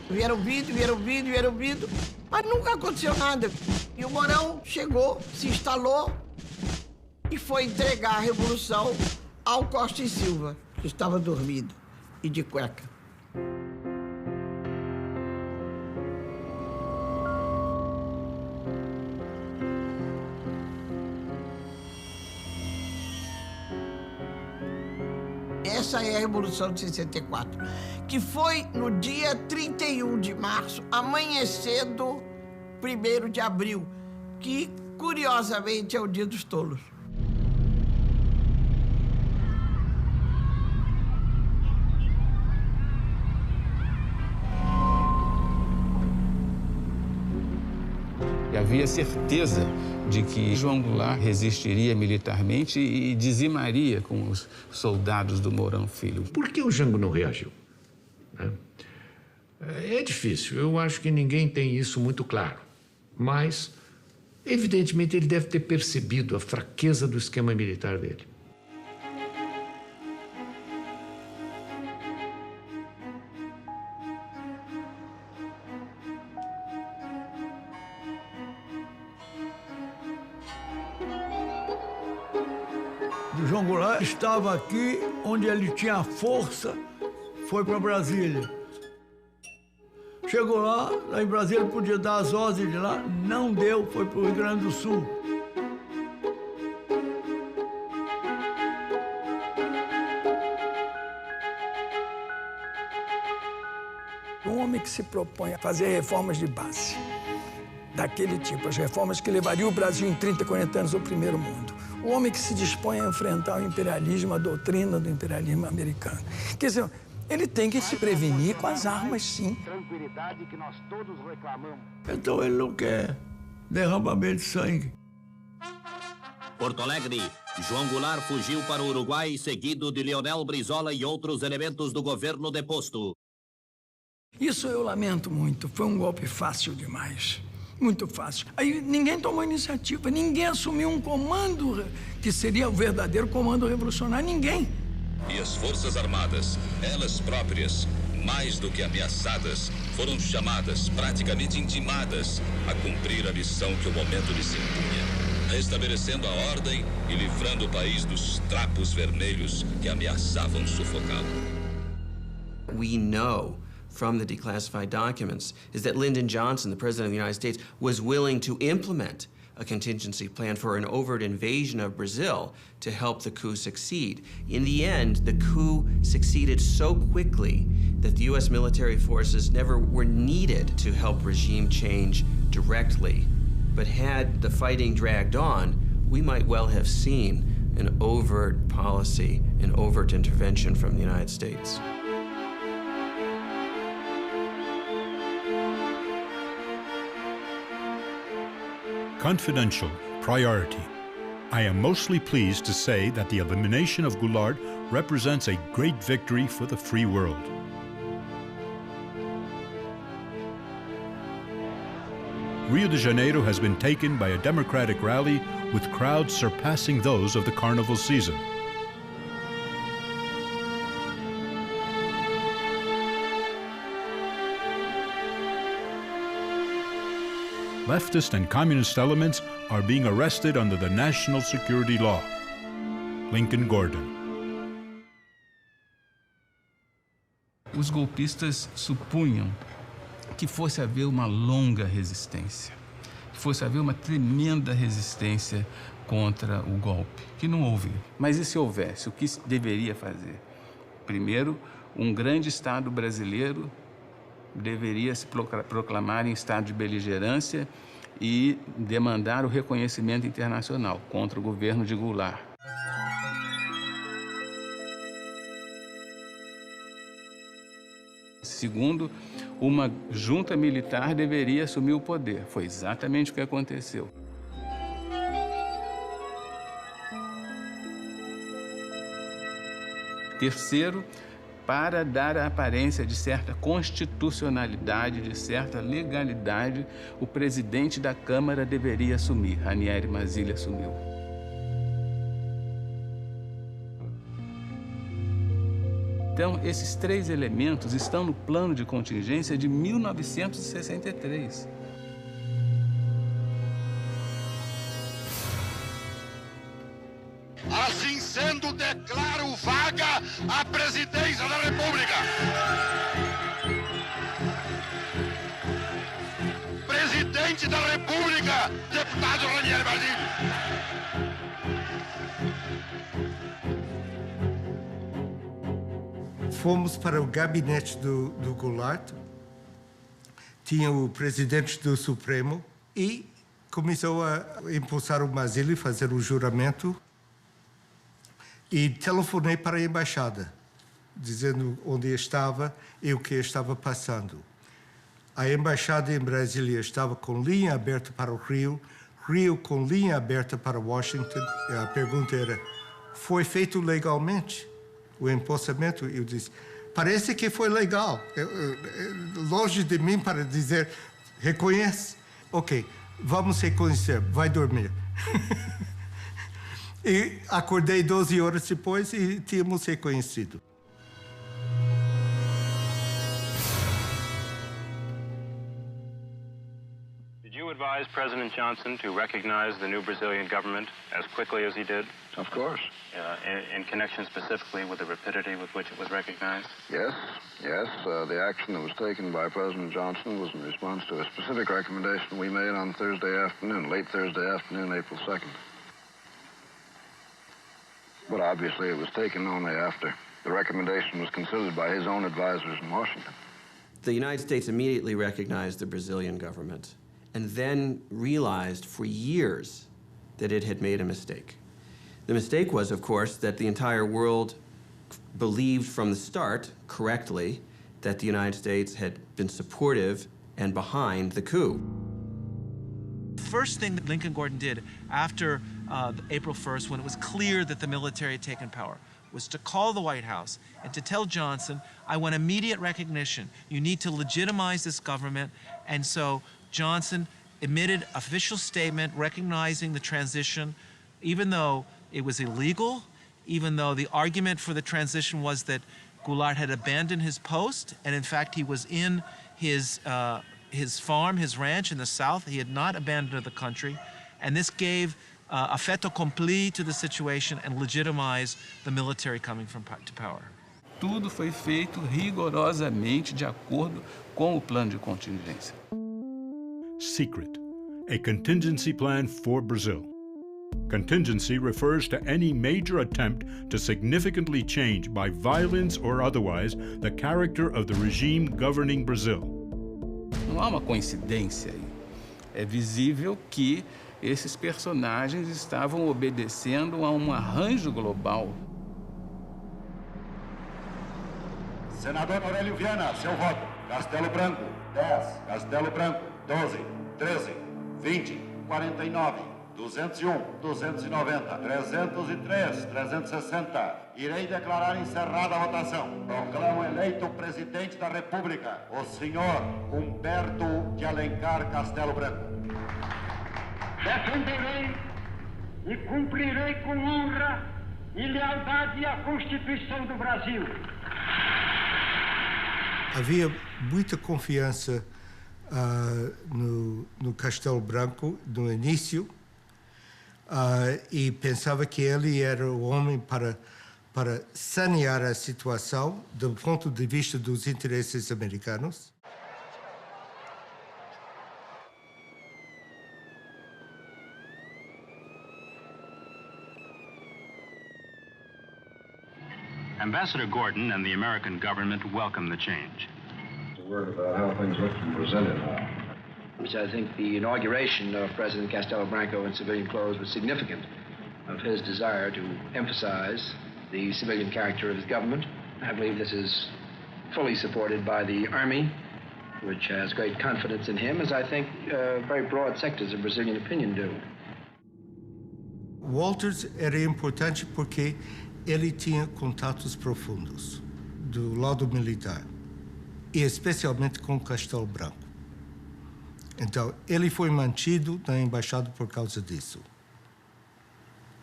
Vieram vindo, mas nunca aconteceu nada. E o Mourão chegou, se instalou e foi entregar a Revolução ao Costa e Silva, que estava dormindo e de cueca. Essa é a Revolução de 64, que foi no dia 31 de março, amanhecendo 1º de abril, que, curiosamente, é o Dia dos Tolos. E havia certeza de que João Goulart resistiria militarmente e dizimaria com os soldados do Mourão Filho. Por que o Jango não reagiu? É difícil, eu acho que ninguém tem isso muito claro. Mas, evidentemente, ele deve ter percebido a fraqueza do esquema militar dele. O João Goulart estava aqui onde ele tinha força, foi para Brasília. Chegou lá em Brasília, podia dar as ordens de lá, não deu, foi para o Rio Grande do Sul. Um homem que se propõe a fazer reformas de base, daquele tipo, as reformas que levariam o Brasil em 30, 40 anos ao primeiro mundo. O homem que se dispõe a enfrentar o imperialismo, a doutrina do imperialismo americano. Quer dizer, ele tem que se prevenir com as armas, sim. Tranquilidade que nós todos reclamamos. Então ele não quer derramamento de sangue. Porto Alegre, João Goulart fugiu para o Uruguai, seguido de Leonel Brizola e outros elementos do governo deposto. Isso eu lamento muito. Foi um golpe fácil demais. Muito fácil. Aí ninguém tomou iniciativa, ninguém assumiu um comando que seria o verdadeiro comando revolucionário, ninguém. E as Forças Armadas, elas próprias, mais do que ameaçadas, foram chamadas, praticamente intimadas, a cumprir a missão que o momento lhes impunha, restabelecendo a ordem e livrando o país dos trapos vermelhos que ameaçavam sufocá-lo. We know from the declassified documents is that Lyndon Johnson, the President of the United States, was willing to implement a contingency plan for an overt invasion of Brazil to help the coup succeed. In the end, the coup succeeded so quickly that the U.S. military forces never were needed to help regime change directly. But had the fighting dragged on, we might well have seen an overt policy, an overt intervention from the United States. Confidential, priority. I am mostly pleased to say that the elimination of Goulart represents a great victory for the free world. Rio de Janeiro has been taken by a democratic rally with crowds surpassing those of the carnival season. Leftist and communist elements are being arrested under the national security law. Lincoln Gordon. Os golpistas supunham que fosse haver uma longa resistência, que fosse haver uma tremenda resistência contra o golpe, que não houve. Mas e se houvesse? O que deveria fazer? Primeiro, um grande Estado brasileiro deveria se proclamar em estado de beligerância e demandar o reconhecimento internacional contra o governo de Goulart. Segundo, uma junta militar deveria assumir o poder. Foi exatamente o que aconteceu. Terceiro, para dar a aparência de certa constitucionalidade, de certa legalidade, o presidente da Câmara deveria assumir. Ranieri Mazzilli assumiu. Então, esses três elementos estão no plano de contingência de 1963. Assim sendo, declaro vaga a presidência da República. Presidente da República, deputado Ranieri Mazzilli. Fomos para o gabinete do Goulart, tinha o presidente do Supremo e começou a impulsar o Mazzilli, fazer o juramento. E telefonei para a embaixada, dizendo onde estava e o que estava passando. A embaixada em Brasília estava com linha aberta para o Rio, Rio com linha aberta para Washington. E a pergunta era, foi feito legalmente o empossamento? Eu disse, parece que foi legal. Longe de mim para dizer, reconhece? Ok, vamos reconhecer, vai dormir. E acordei 12 horas depois e tínhamos reconhecido. Did you advise President Johnson to recognize the new Brazilian government as quickly as he did? Of course. In connection specifically with the rapidity with which it was recognized? Yes. The action that was taken by President Johnson was in response to a specific recommendation we made on Thursday afternoon, late Thursday afternoon, April 2nd. But obviously it was taken only after the recommendation was considered by his own advisors in Washington. The United States immediately recognized the Brazilian government and then realized for years that it had made a mistake. The mistake was, of course, that the entire world believed from the start, correctly, that the United States had been supportive and behind the coup. First thing that Lincoln Gordon did after April 1st, when it was clear that the military had taken power, was to call the White House and to tell Johnson, I want immediate recognition. You need to legitimize this government. And so Johnson emitted an official statement recognizing the transition, even though it was illegal, even though the argument for the transition was that Goulart had abandoned his post, and in fact he was in his farm, his ranch in the South. He had not abandoned the country, and this gave a fait accompli to the situation and legitimized the military coming to power. Tudo foi feito rigorosamente de acordo com o plano de contingência. Secret, a contingency plan for Brazil. Contingency refers to any major attempt to significantly change, by violence or otherwise, the character of the regime governing Brazil. Não há uma coincidência aí. É visível que esses personagens estavam obedecendo a um arranjo global. Senador Aurélio Viana, seu voto. Castelo Branco, 10. Castelo Branco, 12. 13. 20. 49. 201, 290, 303, 360. Irei declarar encerrada a votação. Proclamo eleito presidente da República, o senhor Humberto de Alencar Castelo Branco. Defenderei e cumprirei com honra e lealdade a Constituição do Brasil. Havia muita confiança no Castelo Branco no início. E pensava que ele era o homem para sanear a situação do ponto de vista dos interesses americanos. Ambassador Gordon and the American government welcome the change. A word about how things look in Brasilia now. Which I think the inauguration of President Castelo Branco in civilian clothes was significant of his desire to emphasize the civilian character of his government. I believe this is fully supported by the Army, which has great confidence in him, as I think very broad sectors of Brazilian opinion do. Walters era importante porque ele tinha contatos profundos do lado militar, e especialmente com Castelo Branco. Então, ele foi mantido na embaixada por causa disso.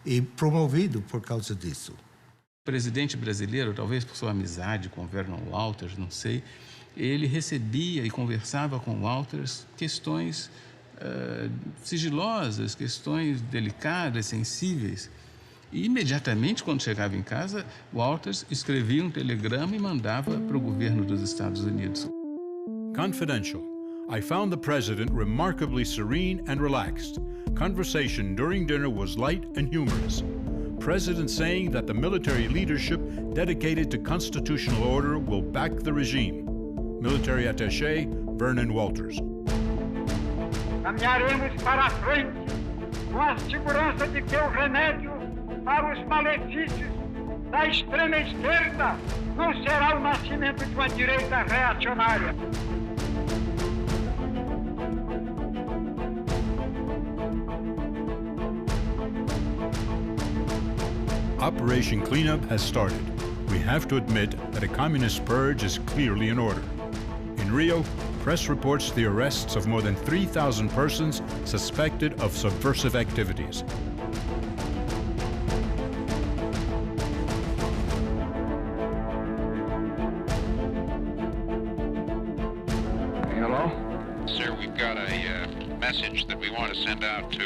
E promovido por causa disso. O presidente brasileiro, talvez por sua amizade com Vernon Walters, não sei, ele recebia e conversava com Walters questões sigilosas, questões delicadas, sensíveis. E imediatamente, quando chegava em casa, Walters escrevia um telegrama e mandava para o governo dos Estados Unidos. Confidential. I found the president remarkably serene and relaxed. Conversation during dinner was light and humorous. President saying that the military leadership dedicated to constitutional order will back the regime. Military Attaché Vernon Walters. Caminharemos para a frente com a segurança de que o remédio para os malefícios da extrema esquerda não será o nascimento de uma direita reacionária. Operation Cleanup has started. We have to admit that a communist purge is clearly in order. In Rio, press reports the arrests of more than 3,000 persons suspected of subversive activities. Hello? Sir, we've got a message that we want to send out to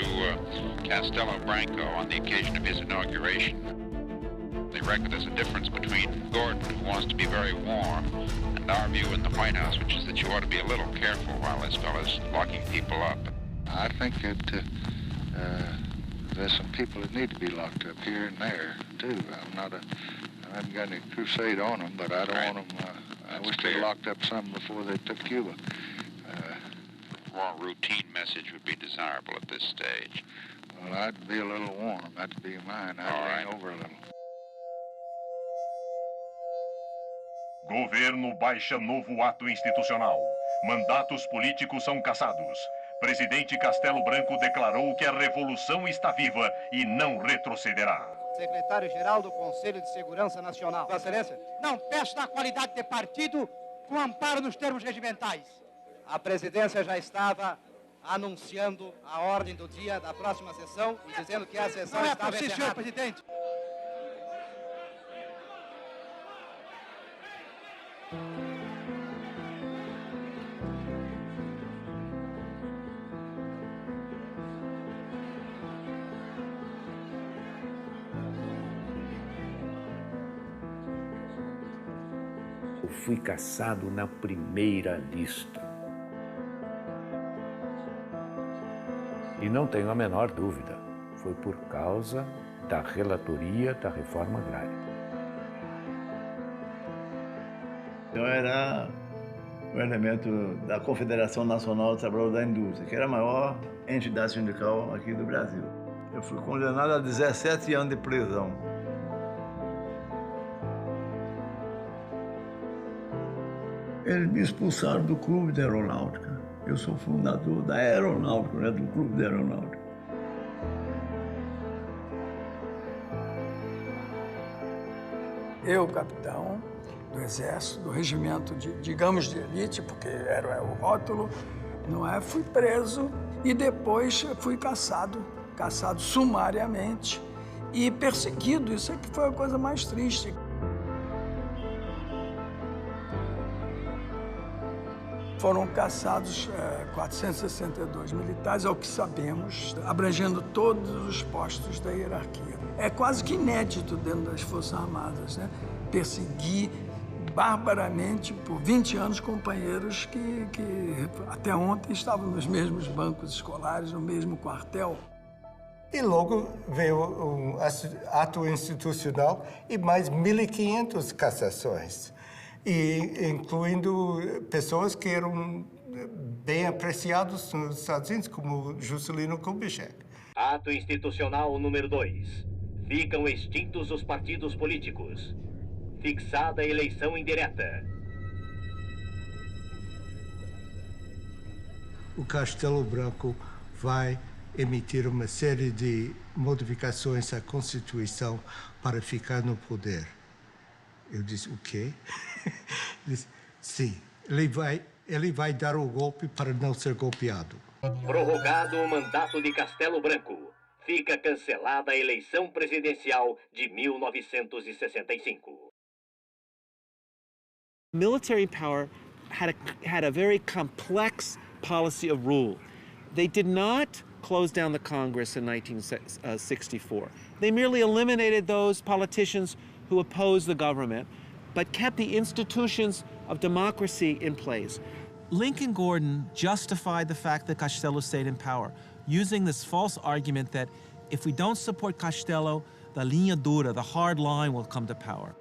Castelo Branco on the occasion of his inauguration. They reckon there's a difference between Gordon, who wants to be very warm, and our view in the White House, which is that you ought to be a little careful while this fellow's locking people up. I think that there's some people that need to be locked up here and there, too. I haven't got any crusade on them, but I don't want them, I wish they'd locked up some before they took Cuba. A more routine message would be desirable at this stage. Well, I'd be a little warm. That'd be mine. I'd lean over a little. Governo baixa novo ato institucional. Mandatos políticos são cassados. Presidente Castelo Branco declarou que a revolução está viva e não retrocederá. Secretário-Geral do Conselho de Segurança Nacional. Vossa Excelência. Não peço na qualidade de partido com amparo nos termos regimentais. A presidência já estava anunciando a ordem do dia da próxima sessão e dizendo que a sessão estava encerrada. Senhor presidente. Eu fui caçado na primeira lista. E não tenho a menor dúvida, foi por causa da relatoria da reforma agrária. Eu era um elemento da Confederação Nacional dos Trabalhadores da Indústria, que era a maior entidade sindical aqui do Brasil. Eu fui condenado a 17 anos de prisão. Eles me expulsaram do Clube da Aeronáutica. Eu sou fundador da Aeronáutica, né, do Clube da Aeronáutica. Eu, capitão do Exército, do regimento, digamos, de elite, porque era o rótulo, não é? Fui preso e depois fui caçado sumariamente e perseguido. Isso é que foi a coisa mais triste. Foram caçados 462 militares, ao que sabemos, abrangendo todos os postos da hierarquia. É quase que inédito dentro das Forças Armadas, né? Perseguir barbaramente por 20 anos companheiros que até ontem estavam nos mesmos bancos escolares, no mesmo quartel. E logo veio um ato institucional e mais 1.500 cassações. E incluindo pessoas que eram bem apreciadas nos Estados Unidos, como Juscelino Kubitschek. Ato institucional número 2. Ficam extintos os partidos políticos. Fixada a eleição indireta. O Castelo Branco vai emitir uma série de modificações à Constituição para ficar no poder. Eu disse, o quê? Ele disse, sim, ele vai dar o golpe para não ser golpeado. Prorrogado o mandato de Castelo Branco. Fica cancelada a eleição presidencial de 1965. Military power had a very complex policy of rule. They did not close down the Congress in 1964. They merely eliminated those politicians who opposed the government, but kept the institutions of democracy in place. Lincoln Gordon justified the fact that Castello stayed in power, using this false argument that if we don't support Castello, the linha dura, the hard line, will come to power.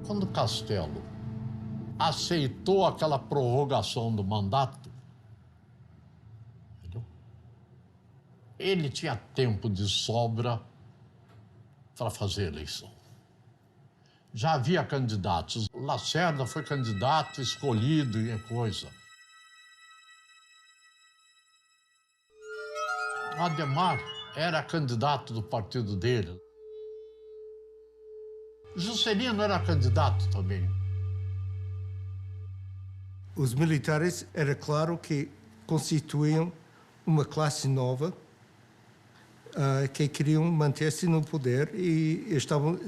Quando Castello aceitou aquela prorrogação do mandato, ele tinha tempo de sobra para fazer a eleição. Já havia candidatos. Lacerda foi candidato, escolhido e coisa. Ademar era candidato do partido dele. Juscelino era candidato também. Os militares, era claro que constituíam uma classe nova que queriam manter-se no poder e estavam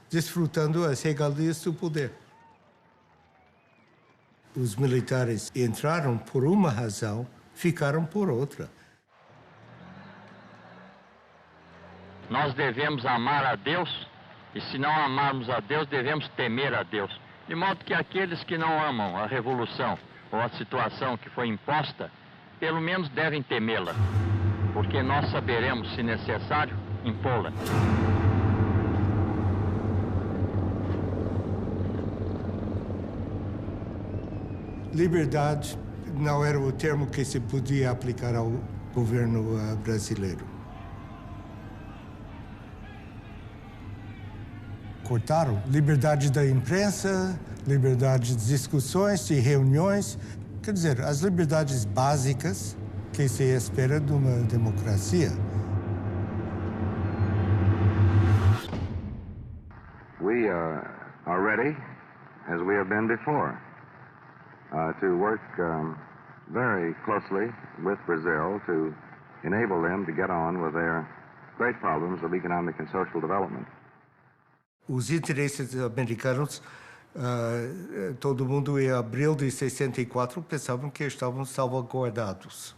desfrutando as regalias do poder. Os militares entraram por uma razão, ficaram por outra. Nós devemos amar a Deus, e se não amarmos a Deus, devemos temer a Deus. De modo que aqueles que não amam a revolução ou a situação que foi imposta, pelo menos devem temê-la, porque nós saberemos, se necessário, impô-la. Liberdade não era o termo que se podia aplicar ao governo brasileiro. Cortaram liberdade da imprensa, liberdade de discussões, de reuniões, quer dizer, as liberdades básicas que se espera de uma democracia. We are ready, as we have been before, to work very closely with Brazil to enable them to get on with their great problems of economic and social development. Os interesses americanos, todo mundo em abril de 64 pensavam que estavam salvaguardados.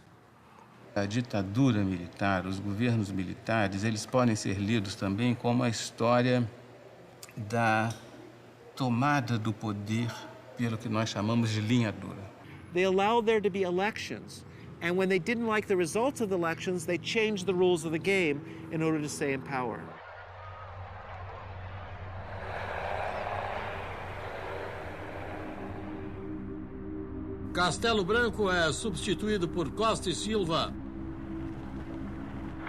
A ditadura militar, os governos militares, eles podem ser lidos também como a história da tomada do poder pelo que nós chamamos de linha dura. They allowed there to be elections, and when they didn't like the results of the elections, they changed the rules of the game in order to stay in power. Castelo Branco é substituído por Costa e Silva.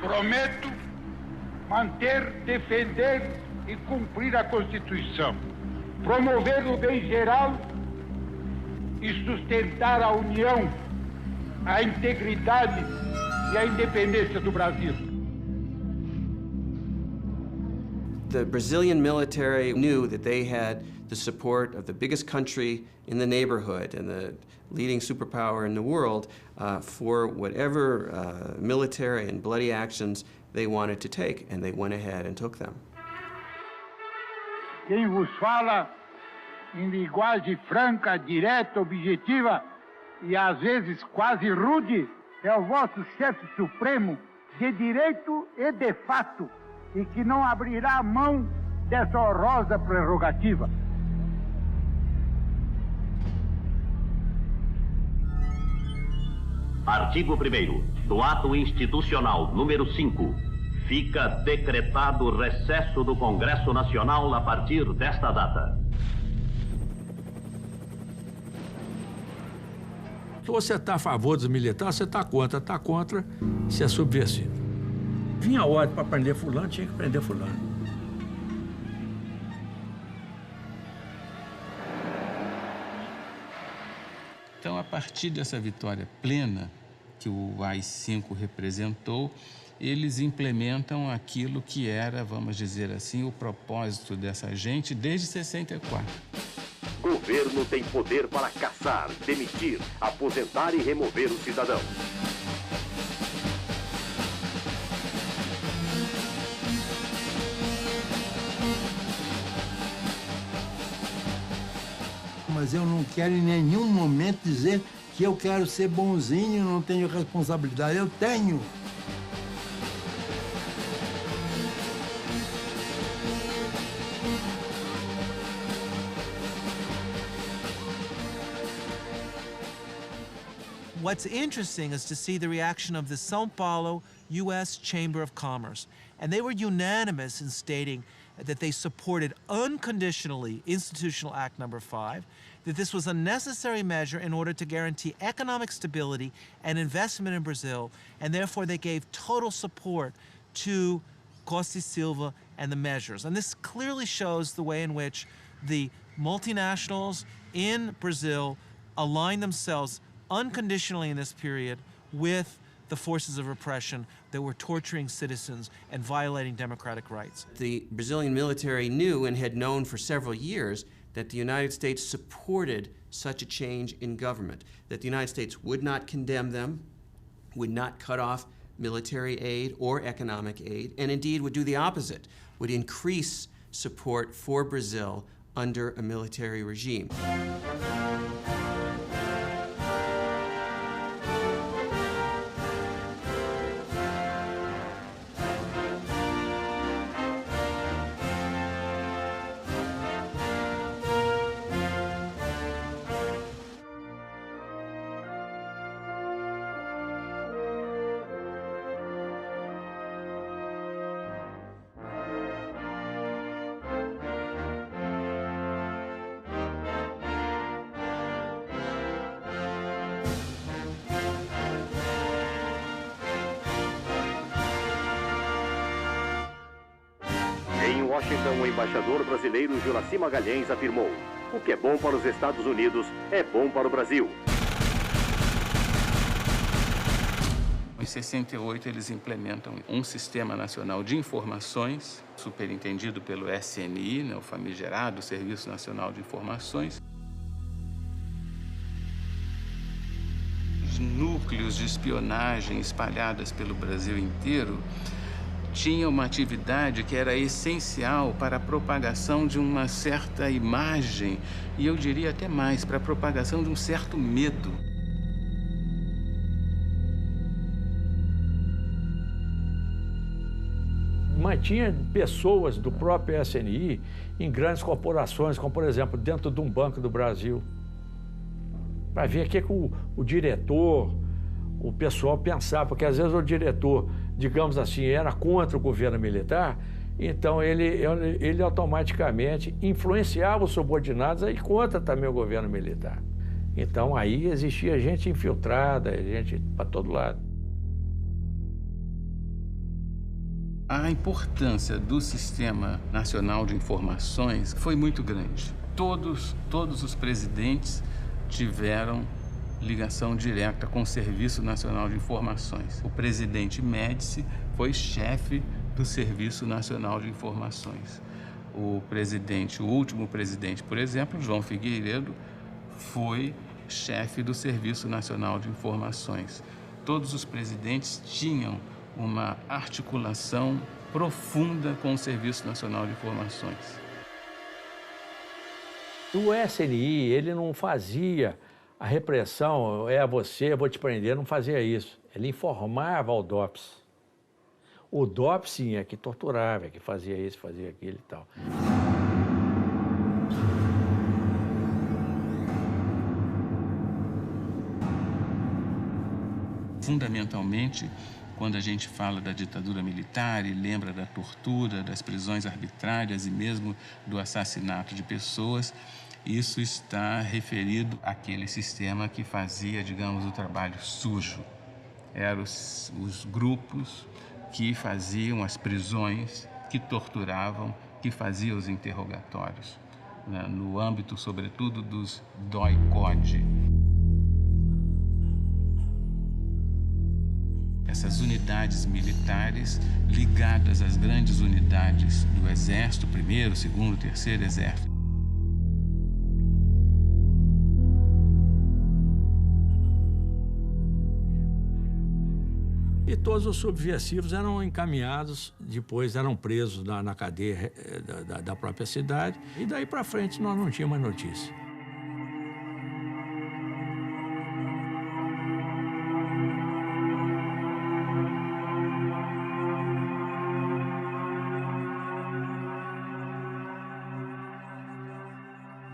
Prometo manter, defender e cumprir a Constituição, promover o bem geral e sustentar a união, a integridade e a independência do Brasil. The Brazilian military knew that they had the support of the biggest country in the neighborhood and the leading superpower in the world for whatever military and bloody actions they wanted to take, and they went ahead and took them. Quem vos fala em linguagem franca, direta, objetiva e às vezes quase rude é o vosso chefe supremo de direito e de fato, e que não abrirá mão dessa honrosa prerrogativa. Artigo 1º do Ato Institucional número 5. Fica decretado recesso do Congresso Nacional a partir desta data. Se você está a favor dos militares, você está contra, se é subversivo. Vinha a ordem para prender fulano, tinha que prender fulano. Então, a partir dessa vitória plena que o AI-5 representou, eles implementam aquilo que era, vamos dizer assim, o propósito dessa gente desde 64. Governo tem poder para caçar, demitir, aposentar e remover o cidadão. Mas eu não quero em nenhum momento dizer que eu quero ser bonzinho, não tenho responsabilidade. Eu tenho. What's interesting is to see the reaction of the São Paulo U.S. Chamber of Commerce. And they were unanimous in stating that they supported unconditionally Institutional Act No. 5, that this was a necessary measure in order to guarantee economic stability and investment in Brazil, and therefore they gave total support to Costa e Silva and the measures. And this clearly shows the way in which the multinationals in Brazil aligned themselves unconditionally in this period with the forces of repression that were torturing citizens and violating democratic rights. The Brazilian military knew and had known for several years that the United States supported such a change in government, that the United States would not condemn them, would not cut off military aid or economic aid, and indeed would do the opposite, would increase support for Brazil under a military regime. Em Washington, o embaixador brasileiro Juraci Magalhães afirmou: o que é bom para os Estados Unidos é bom para o Brasil. Em 68, eles implementam um Sistema Nacional de Informações, superintendido pelo SNI, né, o famigerado Serviço Nacional de Informações. Os núcleos de espionagem espalhados pelo Brasil inteiro tinha uma atividade que era essencial para a propagação de uma certa imagem, e eu diria até mais, para a propagação de um certo medo. Mantinha pessoas do próprio SNI em grandes corporações, como, por exemplo, dentro de um banco do Brasil, para ver o que o diretor, o pessoal pensava, porque às vezes o diretor, digamos assim, era contra o governo militar, então ele automaticamente influenciava os subordinados a ir contra também o governo militar. Então aí existia gente infiltrada, gente para todo lado. A importância do Sistema Nacional de Informações foi muito grande. Todos os presidentes tiveram ligação direta com o Serviço Nacional de Informações. O presidente Médici foi chefe do Serviço Nacional de Informações. O último presidente, por exemplo, João Figueiredo, foi chefe do Serviço Nacional de Informações. Todos os presidentes tinham uma articulação profunda com o Serviço Nacional de Informações. O SNI, ele não fazia a repressão, você, eu vou te prender, não fazia isso. Ele informava ao DOPS. O DOPS, sim, é que torturava, é que fazia isso, fazia aquilo e tal. Fundamentalmente, quando a gente fala da ditadura militar e lembra da tortura, das prisões arbitrárias e mesmo do assassinato de pessoas, isso está referido àquele sistema que fazia, digamos, o trabalho sujo. Eram os grupos que faziam as prisões, que torturavam, que faziam os interrogatórios, né, no âmbito, sobretudo, dos doi-code. Essas unidades militares ligadas às grandes unidades do Exército, 1º, 2º, 3º Exército. E todos os subversivos eram encaminhados, depois eram presos na cadeia da própria cidade, e daí para frente nós não tínhamos mais notícia.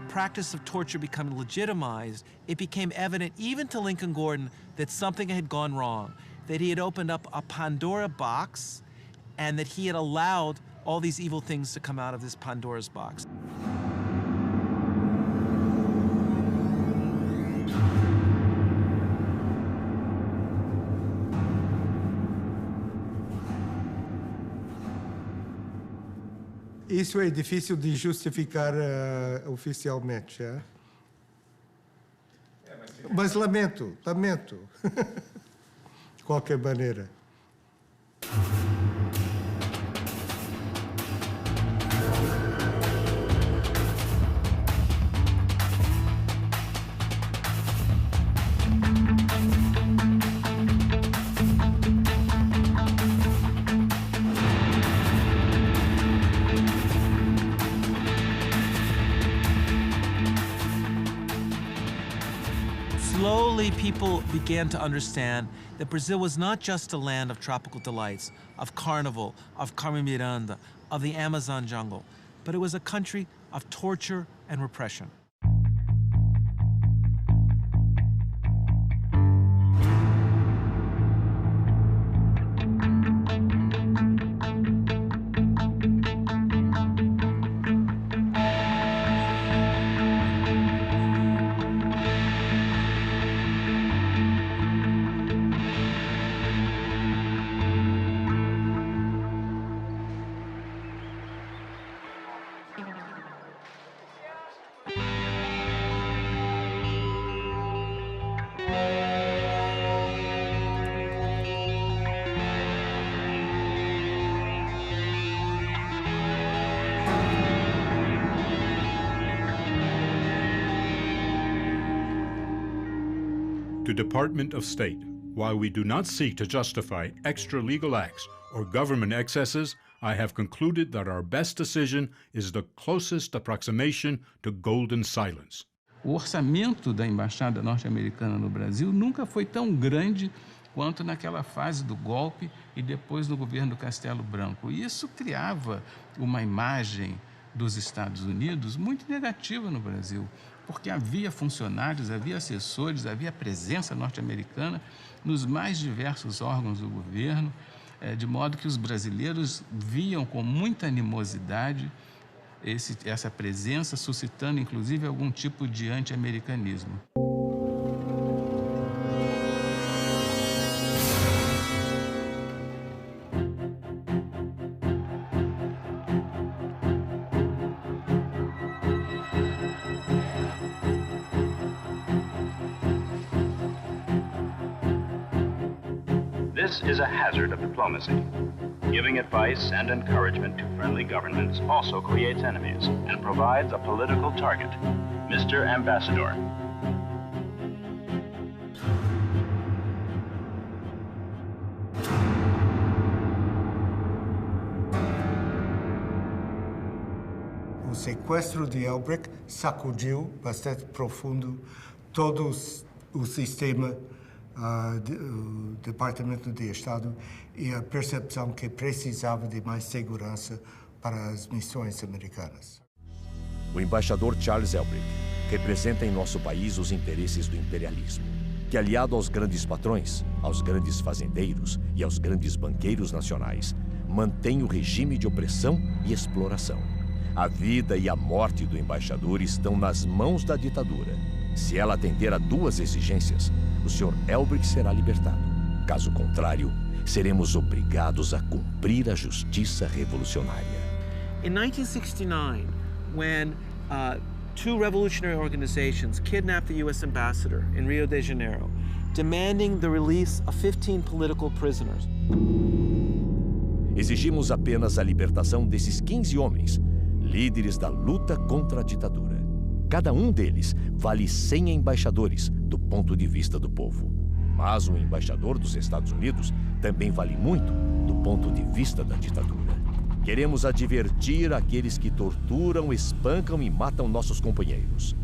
Practice of torture becoming legitimized, it became evident even to Lincoln Gordon that something had gone wrong, that he had opened up a Pandora box and that he had allowed all these evil things to come out of this Pandora's box. Isso é difícil de justificar oficialmente, é? Mas lamento. de qualquer maneira. Slowly, people began to understand that Brazil was not just a land of tropical delights, of carnival, of Carmen Miranda, of the Amazon jungle, but it was a country of torture and repression. To Department of State, while we do not seek to justify extra legal acts or government excesses, I have concluded that our best decision is the closest approximation to golden silence. O orçamento da Embaixada norte-americana no Brasil nunca foi tão grande quanto naquela fase do golpe e depois no governo Castelo Branco. E isso criava uma imagem dos Estados Unidos muito negativa no Brasil, porque havia funcionários, havia assessores, havia presença norte-americana nos mais diversos órgãos do governo, de modo que os brasileiros viam com muita animosidade essa presença, suscitando inclusive algum tipo de anti-americanismo. This is a hazard of diplomacy. Giving advice and encouragement to friendly governments also creates enemies and provides a political target. Mr. Ambassador. O sequestro de Elbrick sacudiu bastante profundo todo o sistema do Departamento de Estado e a percepção que precisava de mais segurança para as missões americanas. O embaixador Charles Elbrick representa em nosso país os interesses do imperialismo, que, aliado aos grandes patrões, aos grandes fazendeiros e aos grandes banqueiros nacionais, mantém o regime de opressão e exploração. A vida e a morte do embaixador estão nas mãos da ditadura. Se ela atender a duas exigências, o Sr. Elbrick será libertado. Caso contrário, seremos obrigados a cumprir a justiça revolucionária. In 1969, when two revolutionary organizations kidnapped the U.S. ambassador in Rio de Janeiro, demanding the release of 15 political prisoners. Exigimos apenas a libertação desses 15 homens, líderes da luta contra a ditadura. Cada um deles vale 100 embaixadores do ponto de vista do povo. Mas um embaixador dos Estados Unidos também vale muito do ponto de vista da ditadura. Queremos advertir aqueles que torturam, espancam e matam nossos companheiros.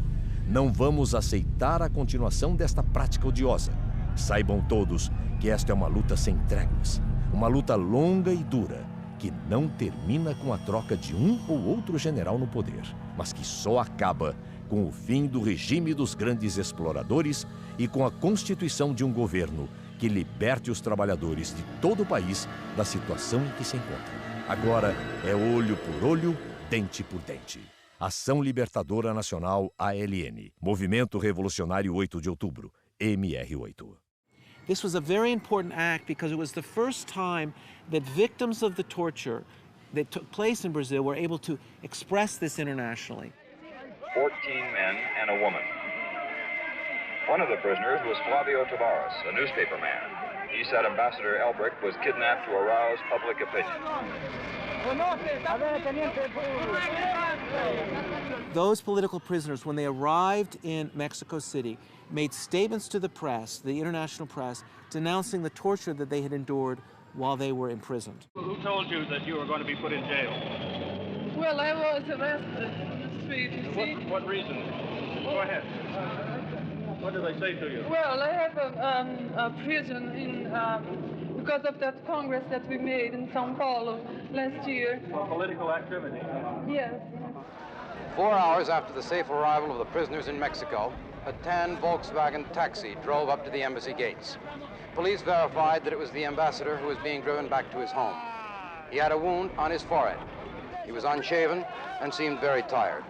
Não vamos aceitar a continuação desta prática odiosa. Saibam todos que esta é uma luta sem tréguas, uma luta longa e dura, que não termina com a troca de um ou outro general no poder, mas que só acaba com o fim do regime dos grandes exploradores e com a constituição de um governo que liberte os trabalhadores de todo o país da situação em que se encontram. Agora é olho por olho, dente por dente. Ação Libertadora Nacional ALN, Movimento Revolucionário 8 de Outubro, MR8. This was a very important act because it was the first time that victims of the torture that took place in Brazil were able to express this internationally. 14 men and a woman. One of the prisoners was Flavio Tavares, a newspaper man. He said Ambassador Elbrick was kidnapped to arouse public opinion. Those political prisoners, when they arrived in Mexico City, made statements to the press, the international press, denouncing the torture that they had endured while they were imprisoned. Who told you that you were going to be put in jail? Well, I was arrested on the street, you see. What reason? Go ahead. What did they say to you? Well, I have a prison because of that Congress that we made in São Paulo last year. For political activity? Yes. 4 hours after the safe arrival of the prisoners in Mexico, a tan Volkswagen taxi drove up to the embassy gates. Police verified that it was the ambassador who was being driven back to his home. He had a wound on his forehead. He was unshaven and seemed very tired.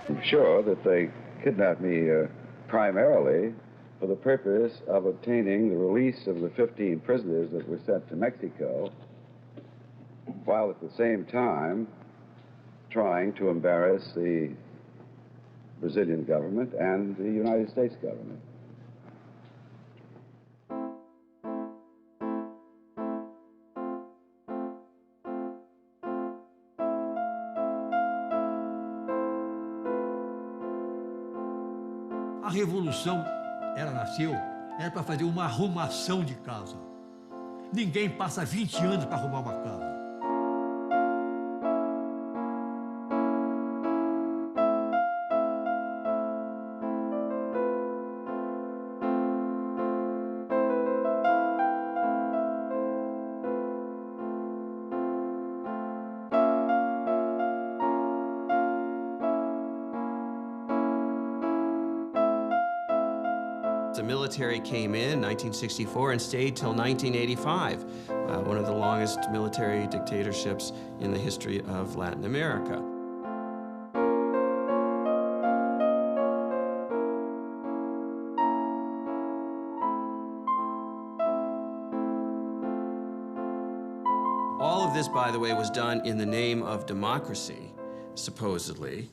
I'm sure that they kidnapped me primarily for the purpose of obtaining the release of the 15 prisoners that were sent to Mexico, while at the same time trying to embarrass the Brazilian government and the United States government. A revolução, ela nasceu, era para fazer uma arrumação de casa. Ninguém passa 20 anos para arrumar uma casa. The military came in 1964 and stayed till 1985, one of the longest military dictatorships in the history of Latin America. All of this, by the way, was done in the name of democracy, supposedly.